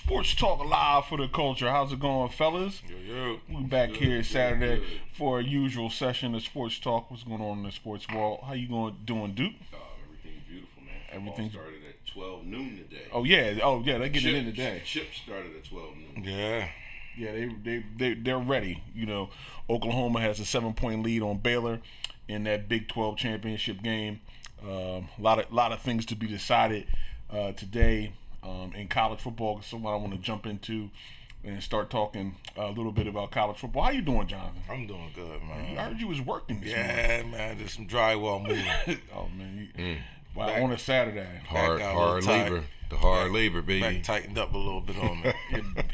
Sports Talk Live for the Culture. How's it going, fellas? Yo. We back here Saturday for a usual session of Sports Talk. What's going on in the sports world? How you doing, Duke? Everything's beautiful, man. Everything started at 12 noon today. Oh yeah, they getting it in today. Chips started at 12 noon. Yeah, they're ready. You know, Oklahoma has a 7-point lead on Baylor in that Big 12 championship game. A lot of things to be decided today in college football. So I want to jump into and start talking a little bit about college football. How you doing, Jonathan? I'm doing good, man. I heard you was working this morning. Yeah, man. There's some drywall moving. Oh man, wow, on a Saturday. Hard labor. The hard labor, baby. Back tightened up a little bit on me.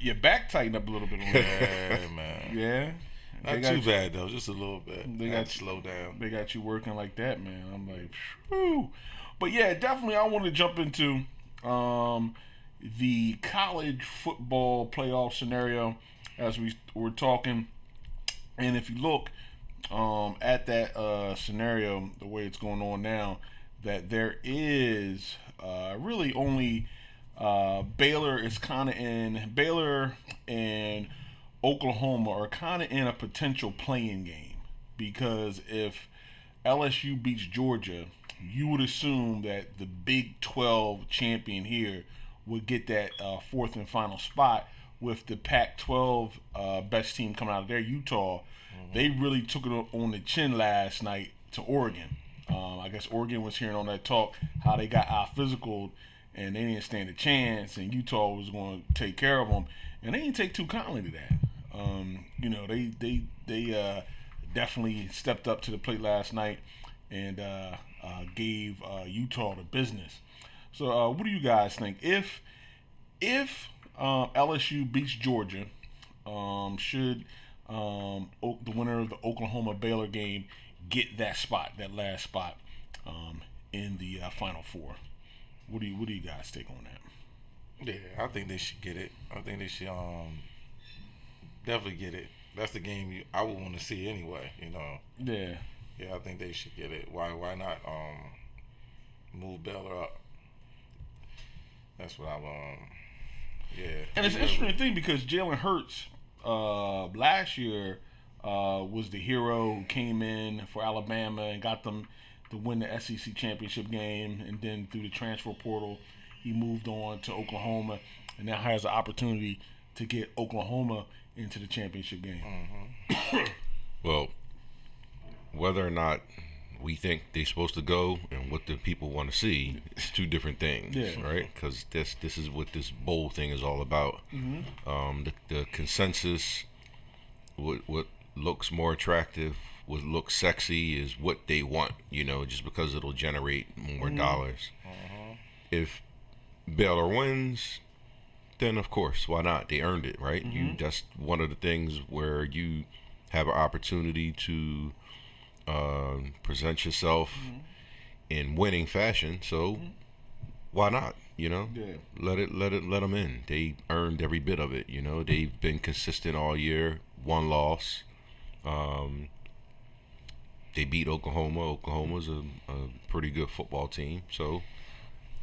Your back tightened up a little bit on that. Yeah, man. Yeah. Not too bad though, just a little bit. They got to slow down. They got you working like that, man. I'm like, whew. But yeah, definitely I want to jump into the college football playoff scenario as we're talking. And if you look at that scenario, the way it's going on now, that there is really only Baylor and Oklahoma are kind of in a potential playing game, because if LSU beats Georgia, you would assume that the Big 12 champion here would get that fourth and final spot, with the Pac-12 best team coming out of there, Utah. Mm-hmm. They really took it on the chin last night to Oregon. I guess Oregon was hearing on that talk how they got out physical and they didn't stand a chance, and Utah was going to take care of them, and they didn't take too kindly to that. They definitely stepped up to the plate last night and gave Utah the business. So what do you guys think? If LSU beats Georgia, should the winner of the Oklahoma-Baylor game get that last spot in the Final Four? What do you guys take on that? Yeah, I think they should get it. I think they should definitely get it. That's the game I would want to see anyway, you know. Yeah, I think they should get it. Why not move Baylor up? That's what yeah. And it's an interesting thing because Jalen Hurts last year was the hero who came in for Alabama and got them to win the SEC championship game, and then through the transfer portal, he moved on to Oklahoma, and now has the opportunity to get Oklahoma into the championship game. Mm-hmm. Well, whether or not we think they're supposed to go and what the people want to see, it's two different things, right? Because this is what this bowl thing is all about. Mm-hmm. The consensus, what looks more attractive, what looks sexy is what they want, you know, just because it'll generate more dollars. Mm-hmm. If Baylor wins, then of course, why not? They earned it, right? Mm-hmm. That's one of the things where you have an opportunity to present yourself in winning fashion. So why not? You know, let them in. They earned every bit of it. You know, they've been consistent all year. One loss. They beat Oklahoma. Oklahoma's a pretty good football team. So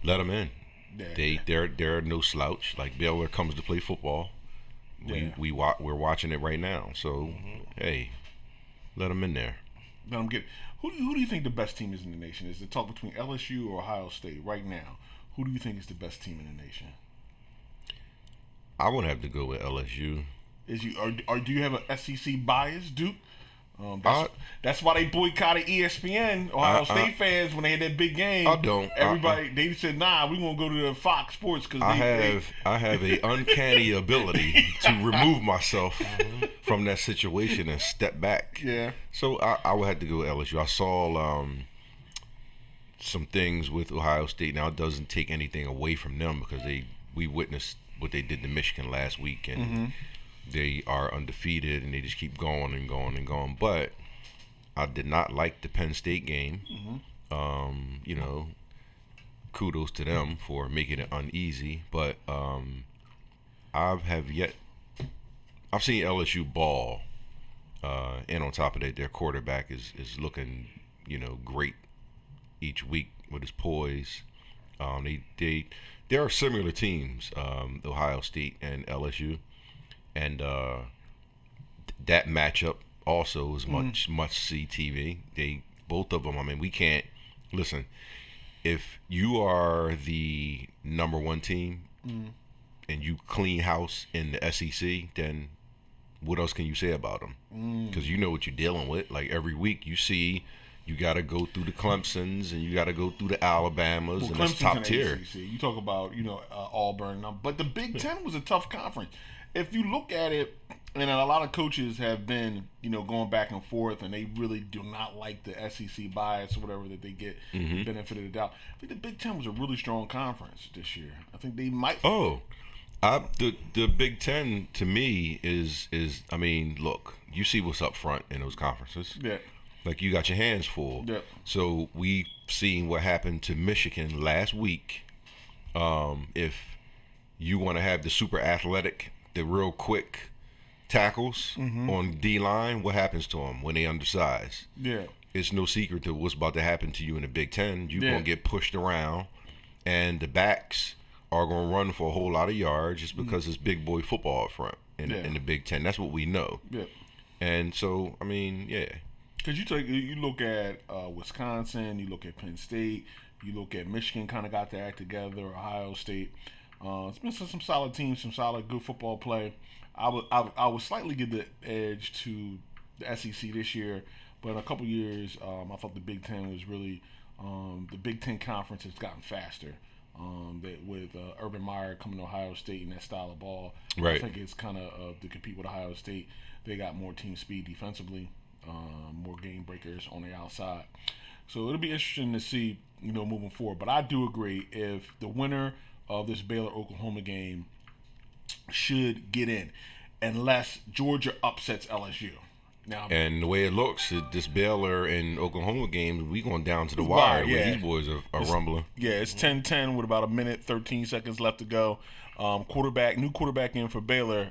let them in. They're no slouch. Like, Baylor comes to play football. We're watching it right now. So hey, let them in there. Let them get. Who do you think the best team is in the nation? Is the talk between LSU or Ohio State right now? Who do you think is the best team in the nation? I would have to go with LSU. Do you have a SEC bias, Duke? That's why they boycotted ESPN, Ohio State fans, when they had that big game. I don't. Everybody they said, "Nah, we gonna go to the Fox Sports," because I have a uncanny ability to remove myself from that situation and step back. Yeah. So I would have to go with LSU. I saw some things with Ohio State. Now, it doesn't take anything away from them, because we witnessed what they did to Michigan last week, and they are undefeated, and they just keep going and going and going. But I did not like the Penn State game. You know, kudos to them for making it uneasy. But I've seen LSU ball, and on top of that, their quarterback is looking, you know, great each week with his poise. They there are similar teams, Ohio State and LSU, and that matchup also is must see TV. They both of them. I mean, we can't listen. If you are the number one team and you clean house in the SEC, then what else can you say about them? Because you know what you're dealing with. Like every week, you see. You got to go through the Clemsons and you got to go through the Alabamas, and that's top tier. ACC. You talk about Auburn, but the Big Ten was a tough conference. If you look at it, and a lot of coaches have been going back and forth, and they really do not like the SEC bias or whatever that they get benefit of the doubt. I think the Big Ten was a really strong conference this year. I think they might. The Big Ten to me is I mean, look, you see what's up front in those conferences. Yeah. Like you got your hands full. Yep. So we seen what happened to Michigan last week. If you want to have the super athletic, the real quick tackles on D-line, what happens to them when they undersized? Yeah. It's no secret to what's about to happen to you in the Big Ten. You're going to get pushed around, and the backs are going to run for a whole lot of yards just because it's big boy football up front in the Big Ten. That's what we know. Yeah. And so, I mean, yeah. Because you look at Wisconsin, you look at Penn State, you look at Michigan, kind of got their act together. Ohio State, it's been some solid teams, some solid good football play. I would slightly give the edge to the SEC this year, but in a couple years, I thought the Big Ten was really the Big Ten conference has gotten faster. That with Urban Meyer coming to Ohio State and that style of ball, right. I think it's kind of to compete with Ohio State. They got more team speed defensively. More game breakers on the outside. So it'll be interesting to see, moving forward. But I do agree, if the winner of this Baylor-Oklahoma game should get in, unless Georgia upsets LSU. Now, and the way it looks, this Baylor and Oklahoma game, we going down to the wire. Yeah. These boys are rumbling. Yeah, it's 10-10 with about a minute, 13 seconds left to go. New quarterback in for Baylor.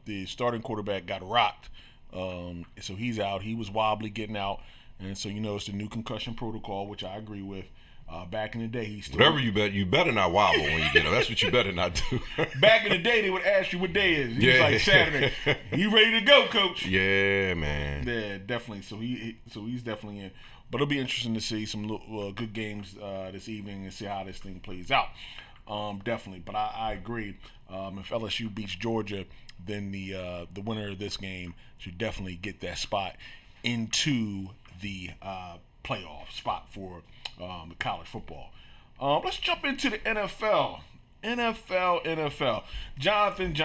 The starting quarterback got rocked. So he's out. He was wobbly getting out, and so it's the new concussion protocol, which I agree with. Back in the day, he still whatever you better not wobble when you get up. That's what you better not do. Back in the day, they would ask you what day is. He was like Saturday. You ready to go, coach? Yeah, man. Yeah, definitely. So he's definitely in. But it'll be interesting to see some good games this evening and see how this thing plays out. Definitely. But I agree. If LSU beats Georgia, then the winner of this game should definitely get that spot into the playoff spot for the college football. Let's jump into the NFL. NFL. Jonathan.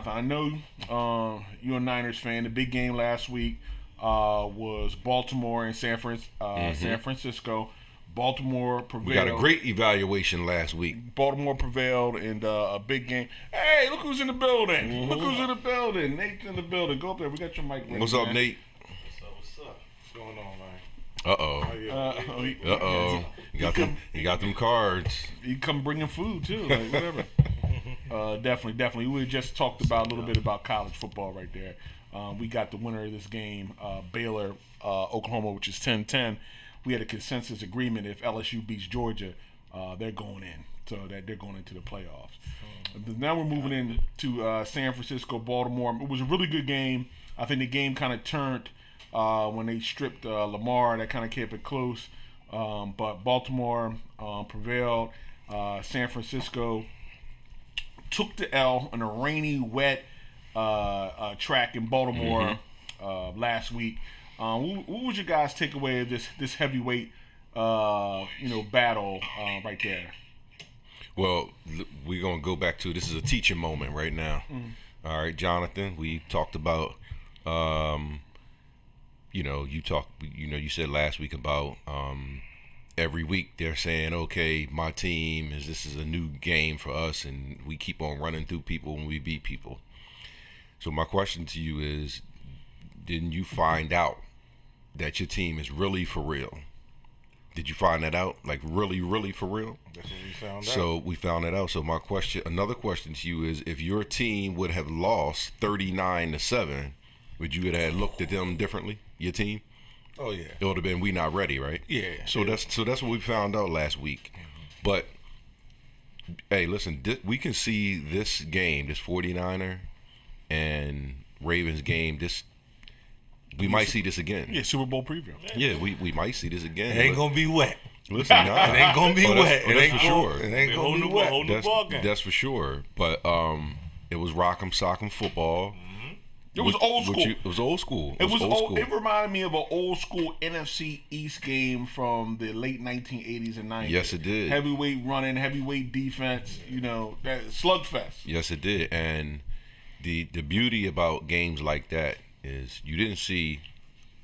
I know you're a Niners fan. The big game last week was Baltimore and San Francisco. Baltimore prevailed. We got a great evaluation last week. Baltimore prevailed in a big game. Hey, look who's in the building. Mm-hmm. Look who's in the building. Nate's in the building. Go up there. We got your mic ready. What's up, Nate? What's up? What's going on, man? You got them cards. You come bringing food too, like whatever. Definitely. We just talked about a little bit about college football right there. We got the winner of this game, Baylor, Oklahoma, which is 10-10. We had a consensus agreement: if LSU beats Georgia, they're going in, so that they're going into the playoffs. Now we're moving into San Francisco, Baltimore. It was a really good game. I think the game kind of turned when they stripped Lamar. That kind of kept it close. But Baltimore prevailed. San Francisco took the L on a rainy, wet track in Baltimore last week. What was your guys' takeaway of this heavyweight battle right there? Well, we're going to go back to, this is a teaching moment right now. All right, Jonathan, we talked about, you said last week about every week they're saying, okay, my team, this is a new game for us, and we keep on running through people when we beat people. So my question to you is, didn't you find out that your team is really for real? Did you find that out? Like really, really for real? That's what we found out. So we found that out. So another question to you is, if your team would have lost 39-7, would you have looked at them differently? Your team? Oh yeah. It would have been, we not ready, right? Yeah. So that's what we found out last week. But Hey, listen, we can see this game, this 49er and Ravens game. We might see this again. Yeah, Super Bowl preview. Yeah, we might see this again. It ain't gonna be wet. Listen, it ain't gonna be wet. It ain't for sure. It ain't gonna be wet. That's for sure. But it was rock'em sock'em football. It was old school. It was old school. It was old school. It reminded me of an old school NFC East game from the late 1980s and 90s. Yes, it did. Heavyweight running, heavyweight defense. That slugfest. Yes, it did. And the beauty about games like that is you didn't see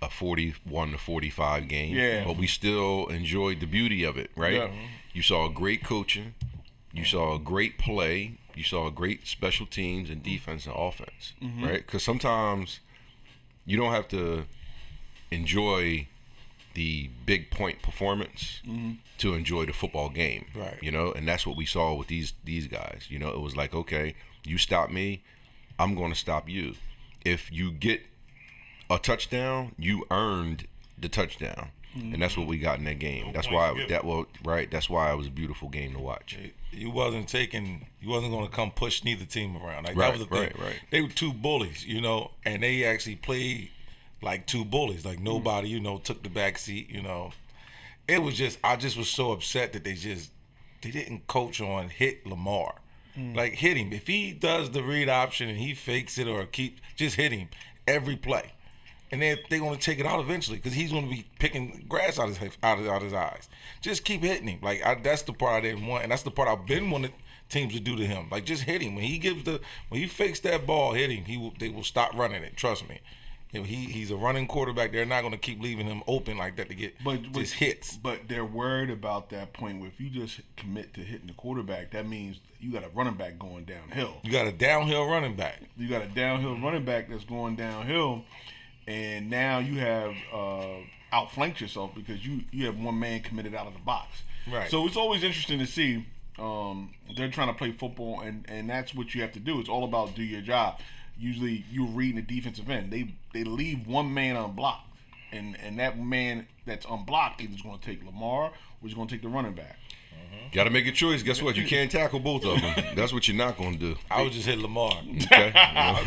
a 41-45 game. Yeah. But we still enjoyed the beauty of it, right? Yeah. You saw great coaching. You saw a great play. You saw great special teams and defense and offense, right? Because sometimes you don't have to enjoy the big point performance to enjoy the football game, right? And that's what we saw with these guys. It was like, okay, you stop me, I'm going to stop you. If you get a touchdown, you earned the touchdown, and that's what we got in that game. That's why That's why it was a beautiful game to watch. You wasn't going to come push neither team around. Like, right, that was the thing. Right. They were two bullies, and they actually played like two bullies. Like, nobody, took the back seat. It was just, I just was so upset that they didn't coach on hit Lamar. Like, hit him. If he does the read option and he fakes it or just hit him every play. And they're going to take it out eventually because he's going to be picking grass out of his eyes. Just keep hitting him. Like, that's the part I didn't want, and that's the part I've been wanting teams to do to him. Like, just hit him. When he fakes that ball, hit him. They will stop running it. Trust me. He's a running quarterback. They're not going to keep leaving him open like that to get just hits. But they're worried about that point where if you just commit to hitting the quarterback, that means you got a running back going downhill. You got a downhill running back. You got a downhill running back that's going downhill. And now you have outflanked yourself because you have one man committed out of the box. Right. So it's always interesting to see. They're trying to play football, and that's what you have to do. It's all about do your job. Usually you're reading the defensive end. They leave one man unblocked, and that man that's unblocked either is going to take Lamar or he's going to take the running back. Got to make a choice. Guess what? You can't tackle both of them. That's what you're not going to do. I would just hit Lamar. Okay. I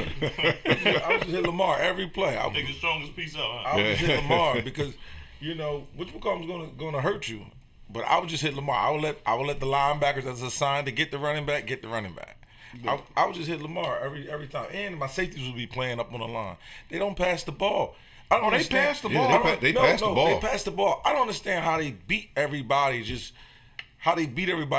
would just hit Lamar every play. I would take the strongest piece out. I would just hit Lamar because which McCollum's going to hurt you. But I would just hit Lamar. I would let the linebackers that's assigned to get the running back. I would just hit Lamar every time. And my safeties would be playing up on the line. They don't pass the ball. I don't understand. They pass the ball. Yeah, they pass the ball. They pass the ball. I don't understand how they beat everybody.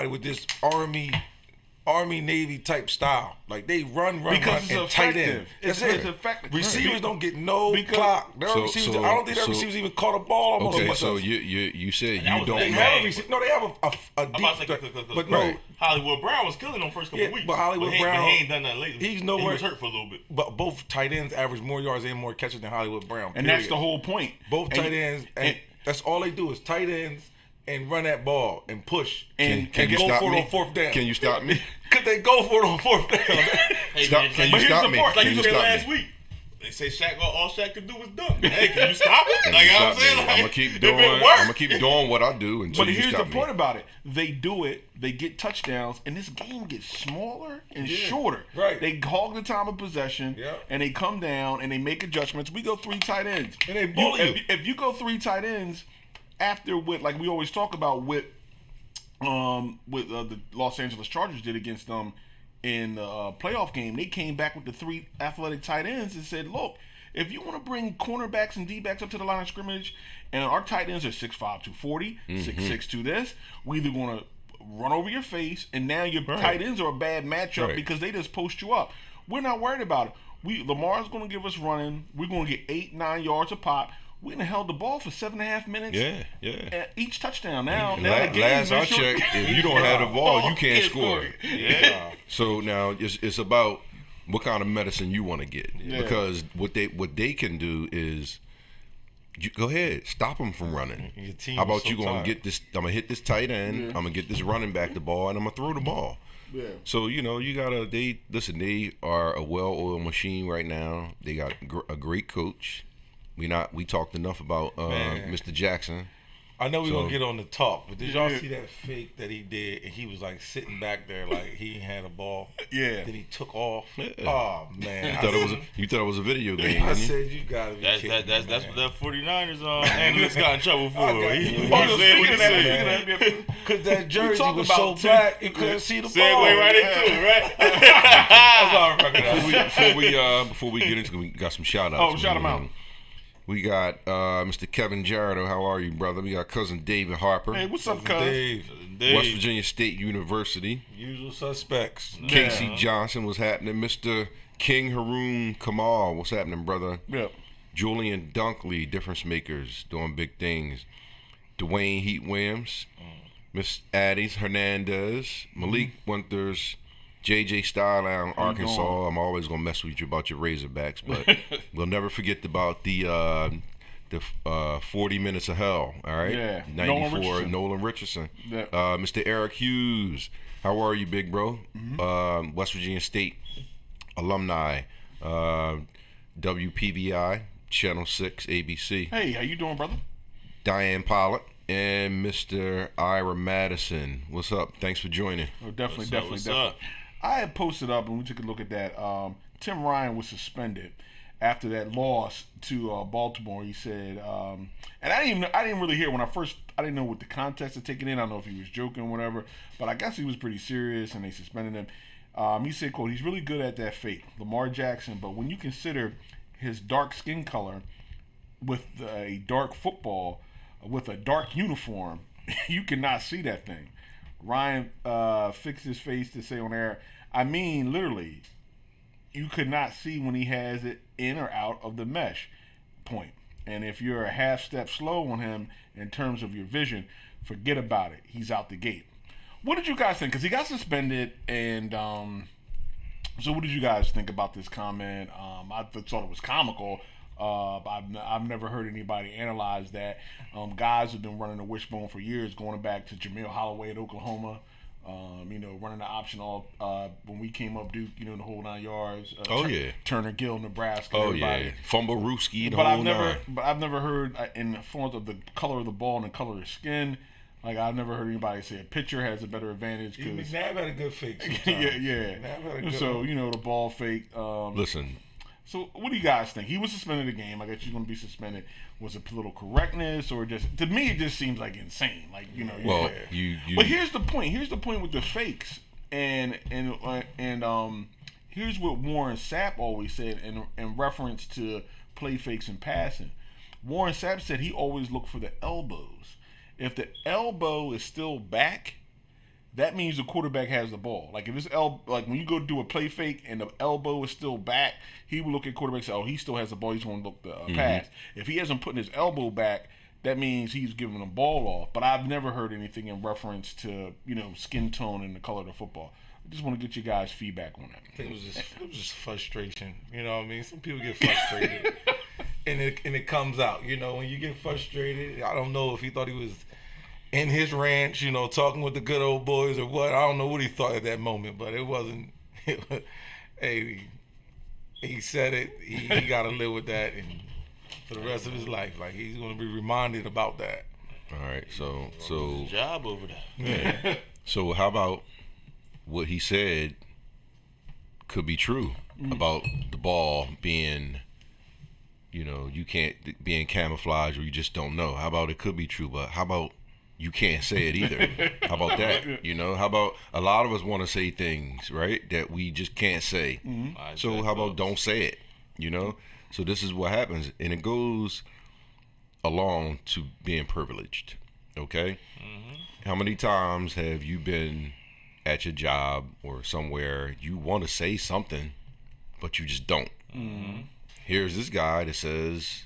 With this Army Navy type style. Like, they run, because and tight end. It's effective. Receivers don't get no clock. I don't think their receivers even caught a ball almost. Okay, so you said you don't they know. Have a deep. But no, Hollywood Brown was killing them first couple weeks. But Hollywood Brown, he ain't done that lately. He was hurt for a little bit. But both tight ends average more yards and more catches than Hollywood Brown. And that's the whole point. Both tight ends, and that's all they do is tight ends and run that ball and push and go for it on fourth down. Can you stop me? Could they go for it on fourth down? Can you stop me? Like you said last week. They say all Shaq could do was dunk. Hey, can you stop it? Like, you know what I'm saying? Like, I'm gonna keep doing what I do until you stop me. But here's the point about it. They do it, they get touchdowns, and this game gets smaller and shorter. Right. They hog the time of possession, and they come down, and they make adjustments. We go 3 tight ends. And they bully you. If you go 3 tight ends, after what, like we always talk about what the Los Angeles Chargers did against them in the playoff game, they came back with the 3 athletic tight ends and said, look, if you want to bring cornerbacks and D-backs up to the line of scrimmage, and our tight ends are 6'5", 240, 6'6", to this, we either going to run over your face, and now your tight ends are a bad matchup because they just post you up. We're not worried about it. Lamar's going to give us running. We're going to get 8-9 yards a pop. We done held the ball for 7.5 minutes. Each touchdown. Now last I checked, if you don't have the ball, you can't score. So now it's about what kind of medicine you want to get, because what they can do is, go ahead, stop them from running. How about you gonna get this? I'm gonna hit this tight end. I'm gonna get this running back the ball, and I'm gonna throw the ball. Yeah. So you gotta. They are a well-oiled machine right now. They got a great coach. We talked enough about Mr. Jackson. I know we're going to get on the talk, but did y'all see that fake that he did? And he was like sitting back there like he had a ball. Yeah. Then he took off. Oh, man. You thought it was a video game. I said, you got to be kidding me, That's what that 49ers analyst got in trouble for. Because that jersey was so black, you couldn't see the ball. Segue right into it, right? That's all I'm recognize. Before we get into it, we got some shout-outs. Oh, shout them out. We got Mr. Kevin Jarrett. How are you, brother? We got cousin David Harper. Hey, what's up, cuz? Dave. West Virginia State University. Usual suspects. Casey Johnson, what's happening? Mr. King Haroon Kamal, what's happening, brother? Yep. Julian Dunkley, Difference Makers, doing big things. Dwayne Heat Williams. Miss Addie's Hernandez. Malik Winters. JJ Style, Arkansas. I'm always gonna mess with you about your Razorbacks, but we'll never forget about the 40 minutes of hell. All right, yeah. 94 Nolan Richardson. Yep. Mr. Eric Hughes, how are you, big bro? West Virginia State alumni. WPVI Channel 6 ABC. Hey, how you doing, brother? Diane Pollock. And Mr. Ira Madison, what's up? Thanks for joining. Oh, definitely. I had posted up, and we took a look at that. Tim Ryan was suspended after that loss to Baltimore. He said, and I didn't really hear when I didn't know what the context of taking in. I don't know if he was joking or whatever, but I guess he was pretty serious, and they suspended him. He said, "quote He's really good at that fake, Lamar Jackson, but when you consider his dark skin color with a dark football, with a dark uniform, you cannot see that thing." Ryan fixed his face to say on air, I mean, literally, you could not see when he has it in or out of the mesh point. And if you're a half step slow on him in terms of your vision, forget about it. He's out the gate. What did you guys think? Because he got suspended, and so what did you guys think about this comment? I thought it was comical. I've never heard anybody analyze that. Guys have been running the wishbone for years, going back to Jamil Holloway at Oklahoma. Running the option all when we came up Duke, the whole 9 yards. Turner Gill, Nebraska. Yeah. Fumble Rooski, But I've never heard in the form of the color of the ball and the color of the skin. Like, I've never heard anybody say a pitcher has a better advantage. McNabb had a good fake. Yeah. So the ball fake. Listen. So what do you guys think? He was suspended a game. I guess you're going to be suspended. Was it political correctness, or just, to me, it just seems like insane. Like, Well, But here's the point. Here's the point with the fakes, and here's what Warren Sapp always said in reference to play fakes and passing. Warren Sapp said he always looked for the elbows. If the elbow is still back, that means the quarterback has the ball. Like, if it's like when you go do a play fake and the elbow is still back, he will look at quarterback and say, "Oh, he still has the ball. He's going to look the pass." If he hasn't put his elbow back, that means he's giving the ball off. But I've never heard anything in reference to skin tone and the color of the football. I just want to get you guys' feedback on that. I think it was just frustration. You know what I mean? Some people get frustrated, and it comes out. When you get frustrated, I don't know if he thought he was in his ranch, talking with the good old boys or what. I don't know what he thought at that moment, but it wasn't. Hey, he said it. He got to live with that, and for the rest of his life, like, he's going to be reminded about that. All right, so his job over there. Yeah. So how about what he said could be true about the ball being, you can't be in camouflage, or you just don't know. How about it could be true, but how about you can't say it either? How about that? How about a lot of us want to say things, right, that we just can't say. So how about don't say it? So this is what happens, and it goes along to being privileged. Okay. How many times have you been at your job or somewhere, you want to say something, but you just don't? Here's this guy that says,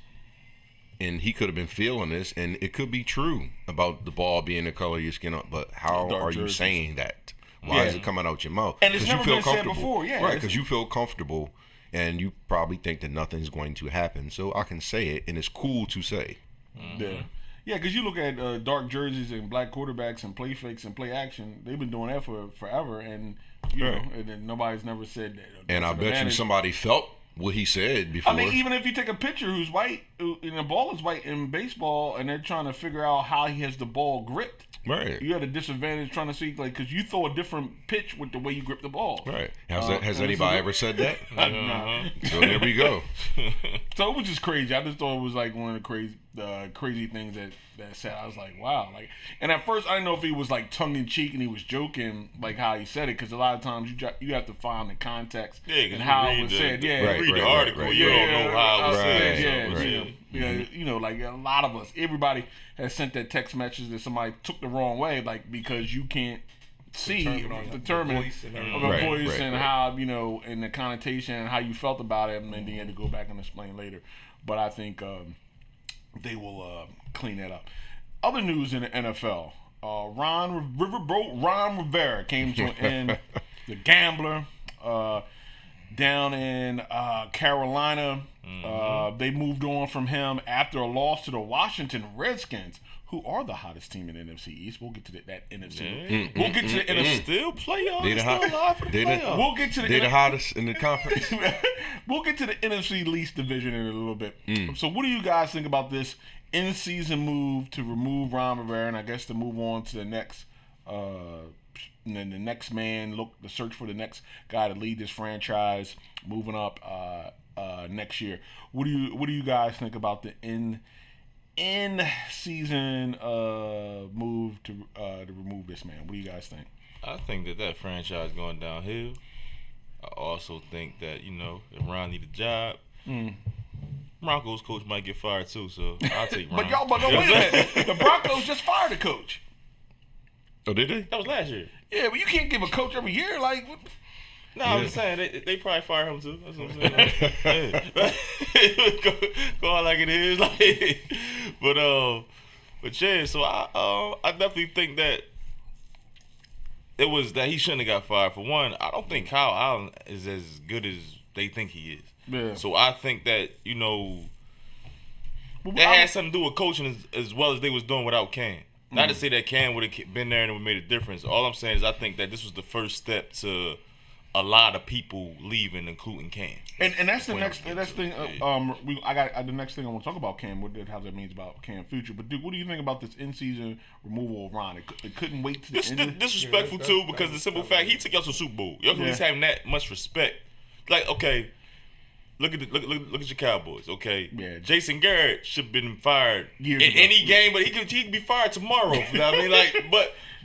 and he could have been feeling this, and it could be true about the ball being the color of your skin, but how are you saying that? Why is it coming out your mouth? And it's never been said before, right? Because you feel comfortable, and you probably think that nothing's going to happen. So I can say it, and it's cool to say. Yeah, because you look at dark jerseys and black quarterbacks and play fakes and play action. They've been doing that for forever, and and then nobody's never said that. And I bet you somebody felt what he said before. I mean, even if you take a pitcher who's white, and the ball is white in baseball, and they're trying to figure out how he has the ball gripped, right? You had a disadvantage trying to see, like, because you throw a different pitch with the way you grip the ball. Right. Has anybody ever said that? No. So there we go. So it was just crazy. I just thought it was like one of the crazy things that said. I was like, wow. Like, and at first I didn't know if he was like tongue in cheek and he was joking, like how he said it, because a lot of times you have to find the context and how it was said. Yeah, read the article. You don't know how it was said. Yeah, like a lot of us, everybody has sent that text message that somebody took the wrong way, like because you can't determine the voice and how, and the connotation and how you felt about it, and then you had to go back and explain later. But I think they will clean that up. Other news in the NFL: Ron Rivera came to an end. The gambler down in Carolina. They moved on from him after a loss to the Washington Redskins, who are the hottest team in the NFC East. We'll get to that NFC. We'll get to the NFC. Still playoffs. They still alive for the playoffs. We'll get to the. They're the hottest in the conference. We'll get to the NFC least division in a little bit. So, what do you guys think about this in-season move to remove Ron Rivera, and I guess to move on to the next, and then the next man, the search for the next guy to lead this franchise, moving up next year. What do you guys think about the in-season move to remove this man? What do you guys think? I think that franchise going downhill. I also think that, if Ron need a job, Broncos coach might get fired too, so I'll take Ron. but wait a minute. The Broncos just fired a coach. Oh, did they? That was last year. Yeah, but you can't give a coach every year. Like, no, I'm just saying they probably fire him too. That's what I'm saying. Go on like it is, but yeah. So I definitely think that it was that he shouldn't have got fired. For one, I don't think Kyle Allen is as good as they think he is. Yeah. So I think that that had something to do with coaching as well as they was doing without Cam. Not to say that Cam would have been there and it would have made a difference. All I'm saying is I think that this was the first step to a lot of people leaving, including Cam. And that's the next thing. I got the next thing I want to talk about Cam. How that means about Cam's future. But Duke, what do you think about this in-season removal of Ron? It couldn't wait to the end. Disrespectful too, because the simple fact he took y'all to the Super Bowl. Y'all can at least have that much respect. Like, okay, look at your Cowboys. Okay, Jason Garrett should have been fired in any game, but he could be fired tomorrow. You know what I mean?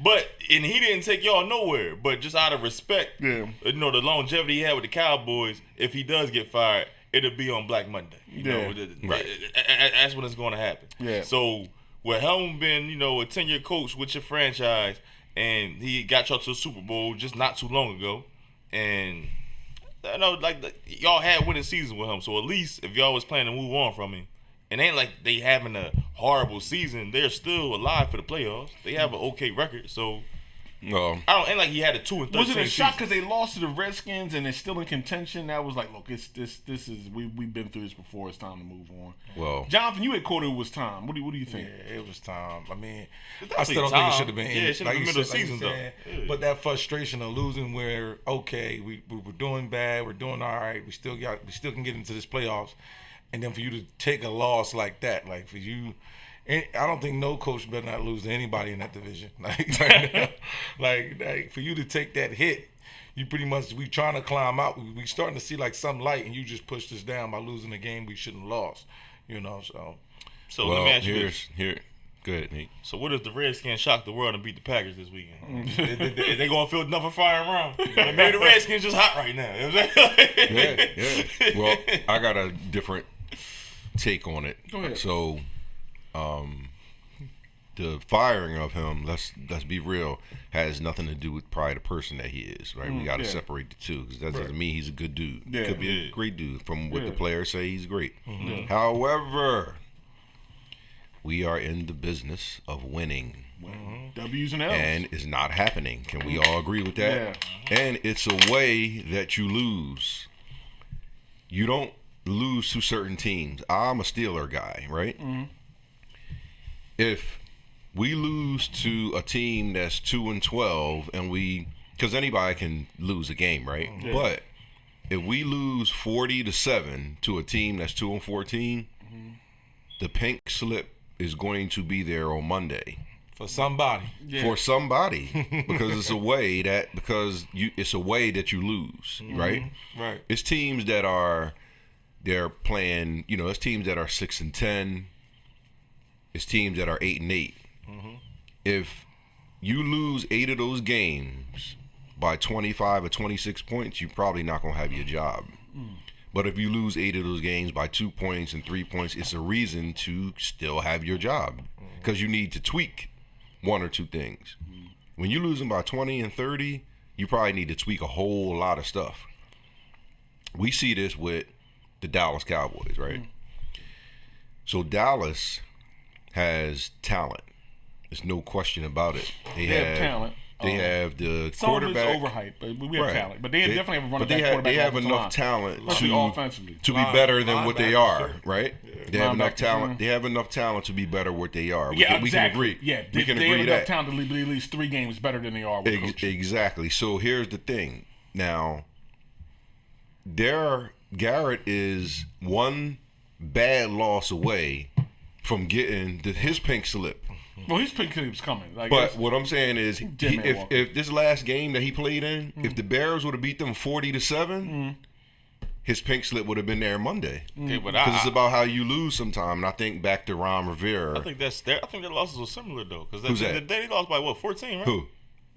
But he didn't take y'all nowhere. But just out of respect, the longevity he had with the Cowboys, if he does get fired, it'll be on Black Monday. That's when it's going to happen. Yeah. So with Helm being, a 10-year coach with your franchise, and he got y'all to the Super Bowl just not too long ago, and y'all had winning season with him. So at least if y'all was planning to move on from him, it ain't like they having a horrible season. They're still alive for the playoffs. They have an okay record. So ain't like he had a 2-13. Was it a shock because they lost to the Redskins and they're still in contention? That was like, look, this is we've been through this before. It's time to move on. Well, Jonathan, you had quoted it was time. What do you think? Yeah, it was time. I mean, I still don't think it should have been. Yeah, it should have been middle of the season though. Yeah. But that frustration of losing, where we were doing bad, we're doing all right, we still can get into this playoffs, and then for you to take a loss like that, like for you. I don't think no coach better not lose to anybody in that division. Like for you to take that hit, you pretty much we trying to climb out. We starting to see like some light, and you just pushed us down by losing a game we shouldn't have lost. So let me ask you this. Go ahead, Nate. So what if the Redskins shock the world and beat the Packers this weekend? they gonna feel enough for firing around? Maybe the Redskins just hot right now. You know what I'm saying? Yeah. Well, I got a different take on it. Go ahead. So. The firing of him, let's be real, has nothing to do with probably the person that he is, right? We got to separate the two, because that doesn't mean he's a good dude. Yeah, could be a great dude. From what the players say, he's great. Mm-hmm. However, we are in the business of winning. W's and L's. And it's not happening. Can we all agree with that? Yeah. And it's a way that you lose. You don't lose to certain teams. I'm a Steeler guy, right? Mm-hmm. If we lose to a team that's 2-12 and because anybody can lose a game, right? Yeah. But if we lose 40-7 to a team that's 2-14, the pink slip is going to be there on Monday. For somebody. Yeah. For somebody. Because it's a way that you lose, right? Right. It's teams that they're playing, it's teams that are 6-10. It's teams that are 8-8. If you lose 8 of those games by 25 or 26 points, you're probably not going to have your job. But if you lose 8 of those games by 2 points and 3 points, it's a reason to still have your job because you need to tweak 1 or 2 things. When you lose them by 20 and 30, you probably need to tweak a whole lot of stuff. We see this with the Dallas Cowboys, right? So Dallas has talent. There's no question about it. They have talent. They have the quarterback. Some of it's overhyped, but we have talent. But they definitely have a running back quarterback. They have enough talent offensively to be better than what they are, right? They have enough talent. They have enough talent to be better what they are. We can agree. Yeah, we can agree agree have that. Enough talent to be at least 3 games better than they are with coaching. Exactly. So here's the thing. Now, Garrett is one bad loss away from getting his pink slip. Well, his pink slip's coming. But what I'm saying is, if this last game that he played in, if the Bears would have beat them 40-7, his pink slip would have been there Monday. Because it's about how you lose sometime. And I think back to Ron Rivera. I think their losses were similar though. Because they lost by 14, right? Who?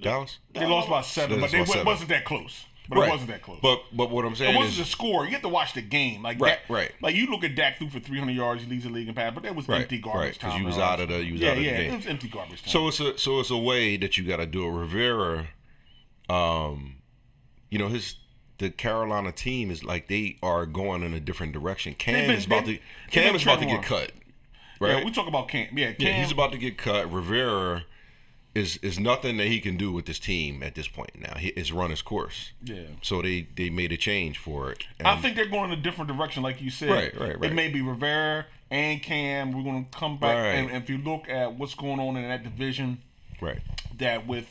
Dallas? They lost by 7, but it wasn't that close. But it wasn't that close. But what I'm saying it wasn't the score. You have to watch the game. Like right. Like you look at Dak threw for 300 yards, he leads the league in pass, but that was empty garbage time. Because you was out of the game. It was empty garbage time. So it's a way that you got to do it. Rivera, the Carolina team is like they are going in a different direction. Cam is about to get cut. Right? Yeah, we talk about Cam. Yeah, he's about to get cut. Rivera is nothing that he can do with this team at this point now. It's run his course. Yeah. So they made a change for it. I think they're going in a different direction, like you said. Right. It may be Rivera and Cam. We're going to come back. Right. And if you look at what's going on in that division, right, that with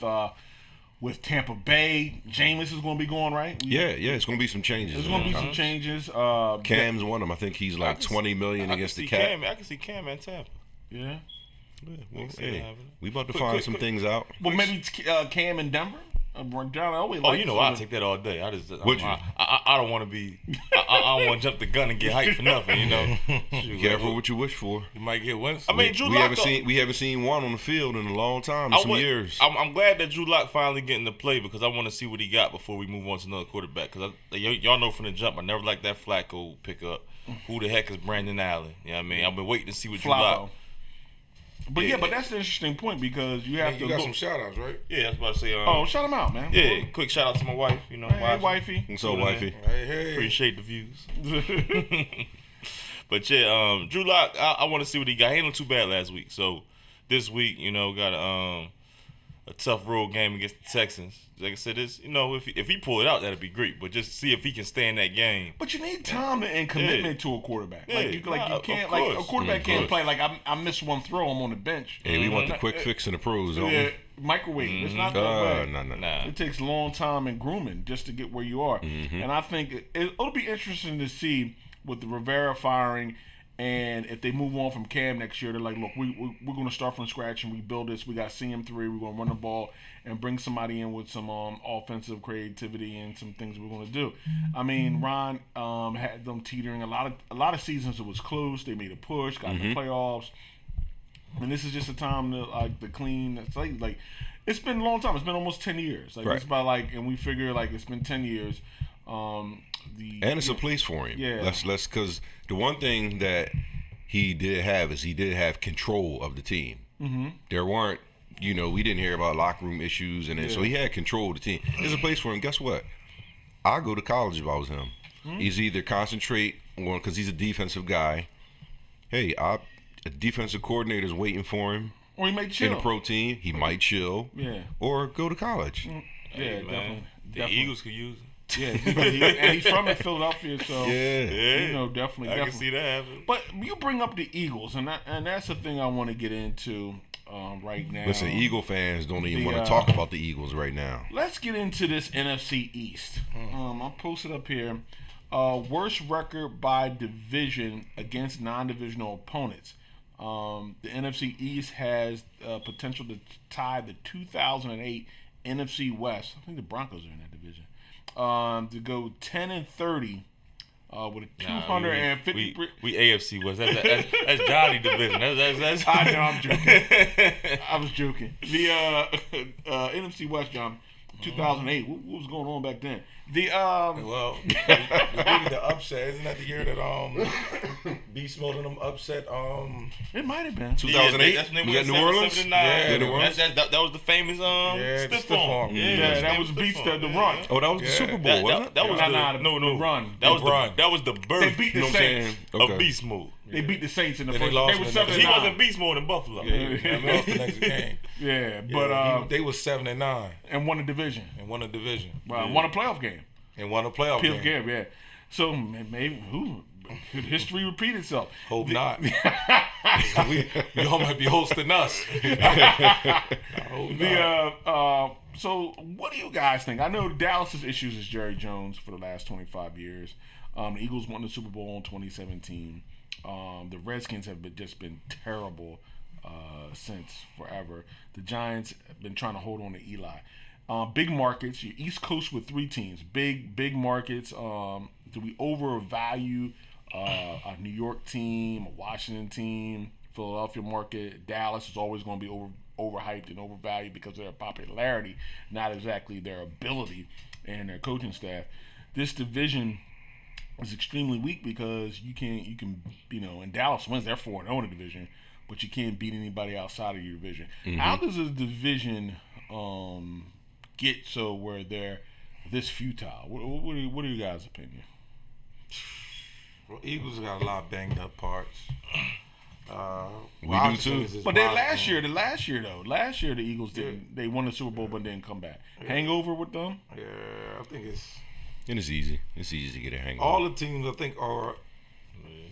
Tampa Bay, Jameis is going to be going, right? Yeah, it's going to be some changes. There's going to be some changes. Cam's one of them. I think he's like $20 million against the cap. I can see Cam and Tampa. Yeah. Well, we about to find some things out. Well, maybe Cam in Denver. I'll take that all day. I don't want to be. I don't want to jump the gun and get hyped for nothing. Be careful what you wish for. You might get one. I mean, Drew Lock. We haven't seen one on the field in a long time. Some years. I'm glad that Drew Lock finally getting to play because I want to see what he got before we move on to another quarterback. Because y'all know from the jump, I never liked that Flacco pickup. Who the heck is Brandon Allen? You know what I mean? I've been waiting to see what Drew Lock. But but that's an interesting point because you have to. You got some shout outs, right? Yeah, I was about to say. Shout them out, man. Yeah, quick shout out to my wife. Hey, wifey. What's up, wifey? Hey. Appreciate the views. But Drew Lock, I want to see what he got. He ain't too bad last week. So this week, got a tough road game against the Texans. Like I said, if he pull it out, that'd be great. But just see if he can stay in that game. But you need time and commitment to a quarterback. Yeah. You can't a quarterback can't play like I missed one throw, I'm on the bench. Hey, we want the quick fix in the pros, don't we? Microwave. It's not that way. No. It takes a long time and grooming just to get where you are. And I think it'll be interesting to see with the Rivera firing. And if they move on from Cam next year, they're like, look, we're going to start from scratch and rebuild this. We got CM3. We're going to run the ball and bring somebody in with some offensive creativity and some things we're going to do. I mean, Ron had them teetering. A lot of seasons it was close. They made a push, got in the playoffs. And this is just a time to clean. It's like it's been a long time. It's been almost 10 years. It's about and we figure it's been 10 years. And it's a place for him. Yeah. Let's because the one thing that he did have control of the team. Mm-hmm. There weren't, we didn't hear about locker room issues, and so he had control of the team. There's a place for him. Guess what? I'll go to college if I was him. Mm-hmm. He's either concentrate on because he's a defensive guy. Hey, a defensive coordinator's waiting for him. Or he might chill. In a pro team, he might chill. Yeah. Or go to college. Yeah, man. The Eagles could use him. Yeah, and he's from Philadelphia, so definitely. I can see that happening. But you bring up the Eagles, and that's the thing I want to get into. right now. Listen, Eagle fans don't even want to talk about the Eagles right now. Let's get into this NFC East. I'll post it up here. Worst record by division against non-divisional opponents. The NFC East has potential to tie the 2008 NFC West. I think the Broncos are in that division. To go 10-30 with a 250. We AFC West. That's Johnny division. That's I know, I'm joking. I was joking. The NFC West, John, 2008. What was going on back then? The upset. Isn't that the year that Beast Mode and them upset? It might have been 2008. That's when was they that New Orleans? Yeah, New Orleans. That was the famous stiff arm. Yeah, that was Beast the run. Oh, that was the Super Bowl, wasn't it? That was the run. That was the birth. They beat the Saints. Of Beast Mode. They beat the Saints in the Then first. they lost They were in the next 7-9. He wasn't Beast Mode in Buffalo. They lost the next game. Yeah, but they was 7-9 and won the division. and won a division Won a playoff game. and won a playoff game. Yeah. So maybe could history repeat itself? Hope not. Y'all might be hosting us. So what do you guys think? I know Dallas's issues is Jerry Jones for the last 25 years. The Eagles won the Super Bowl in 2017. The Redskins have just been terrible since forever. The Giants have been trying to hold on to Eli. Big markets, your East Coast with 3 teams. Big markets. Do we overvalue a New York team, a Washington team, Philadelphia market? Dallas is always going to be overhyped and overvalued because of their popularity, not exactly their ability and their coaching staff. This division is extremely weak because you can and Dallas wins, they're 4-0 in the division, but you can't beat anybody outside of your division. Mm-hmm. How does a division get so where they're this futile? What are you guys' opinion? Well, Eagles got a lot of banged up parts. We do too. But then last year the Eagles didn't. They won the Super Bowl but didn't come back. Hangover with them? Yeah, I think it's. And it's easy. It's easy to get a hangover. All the teams I think are.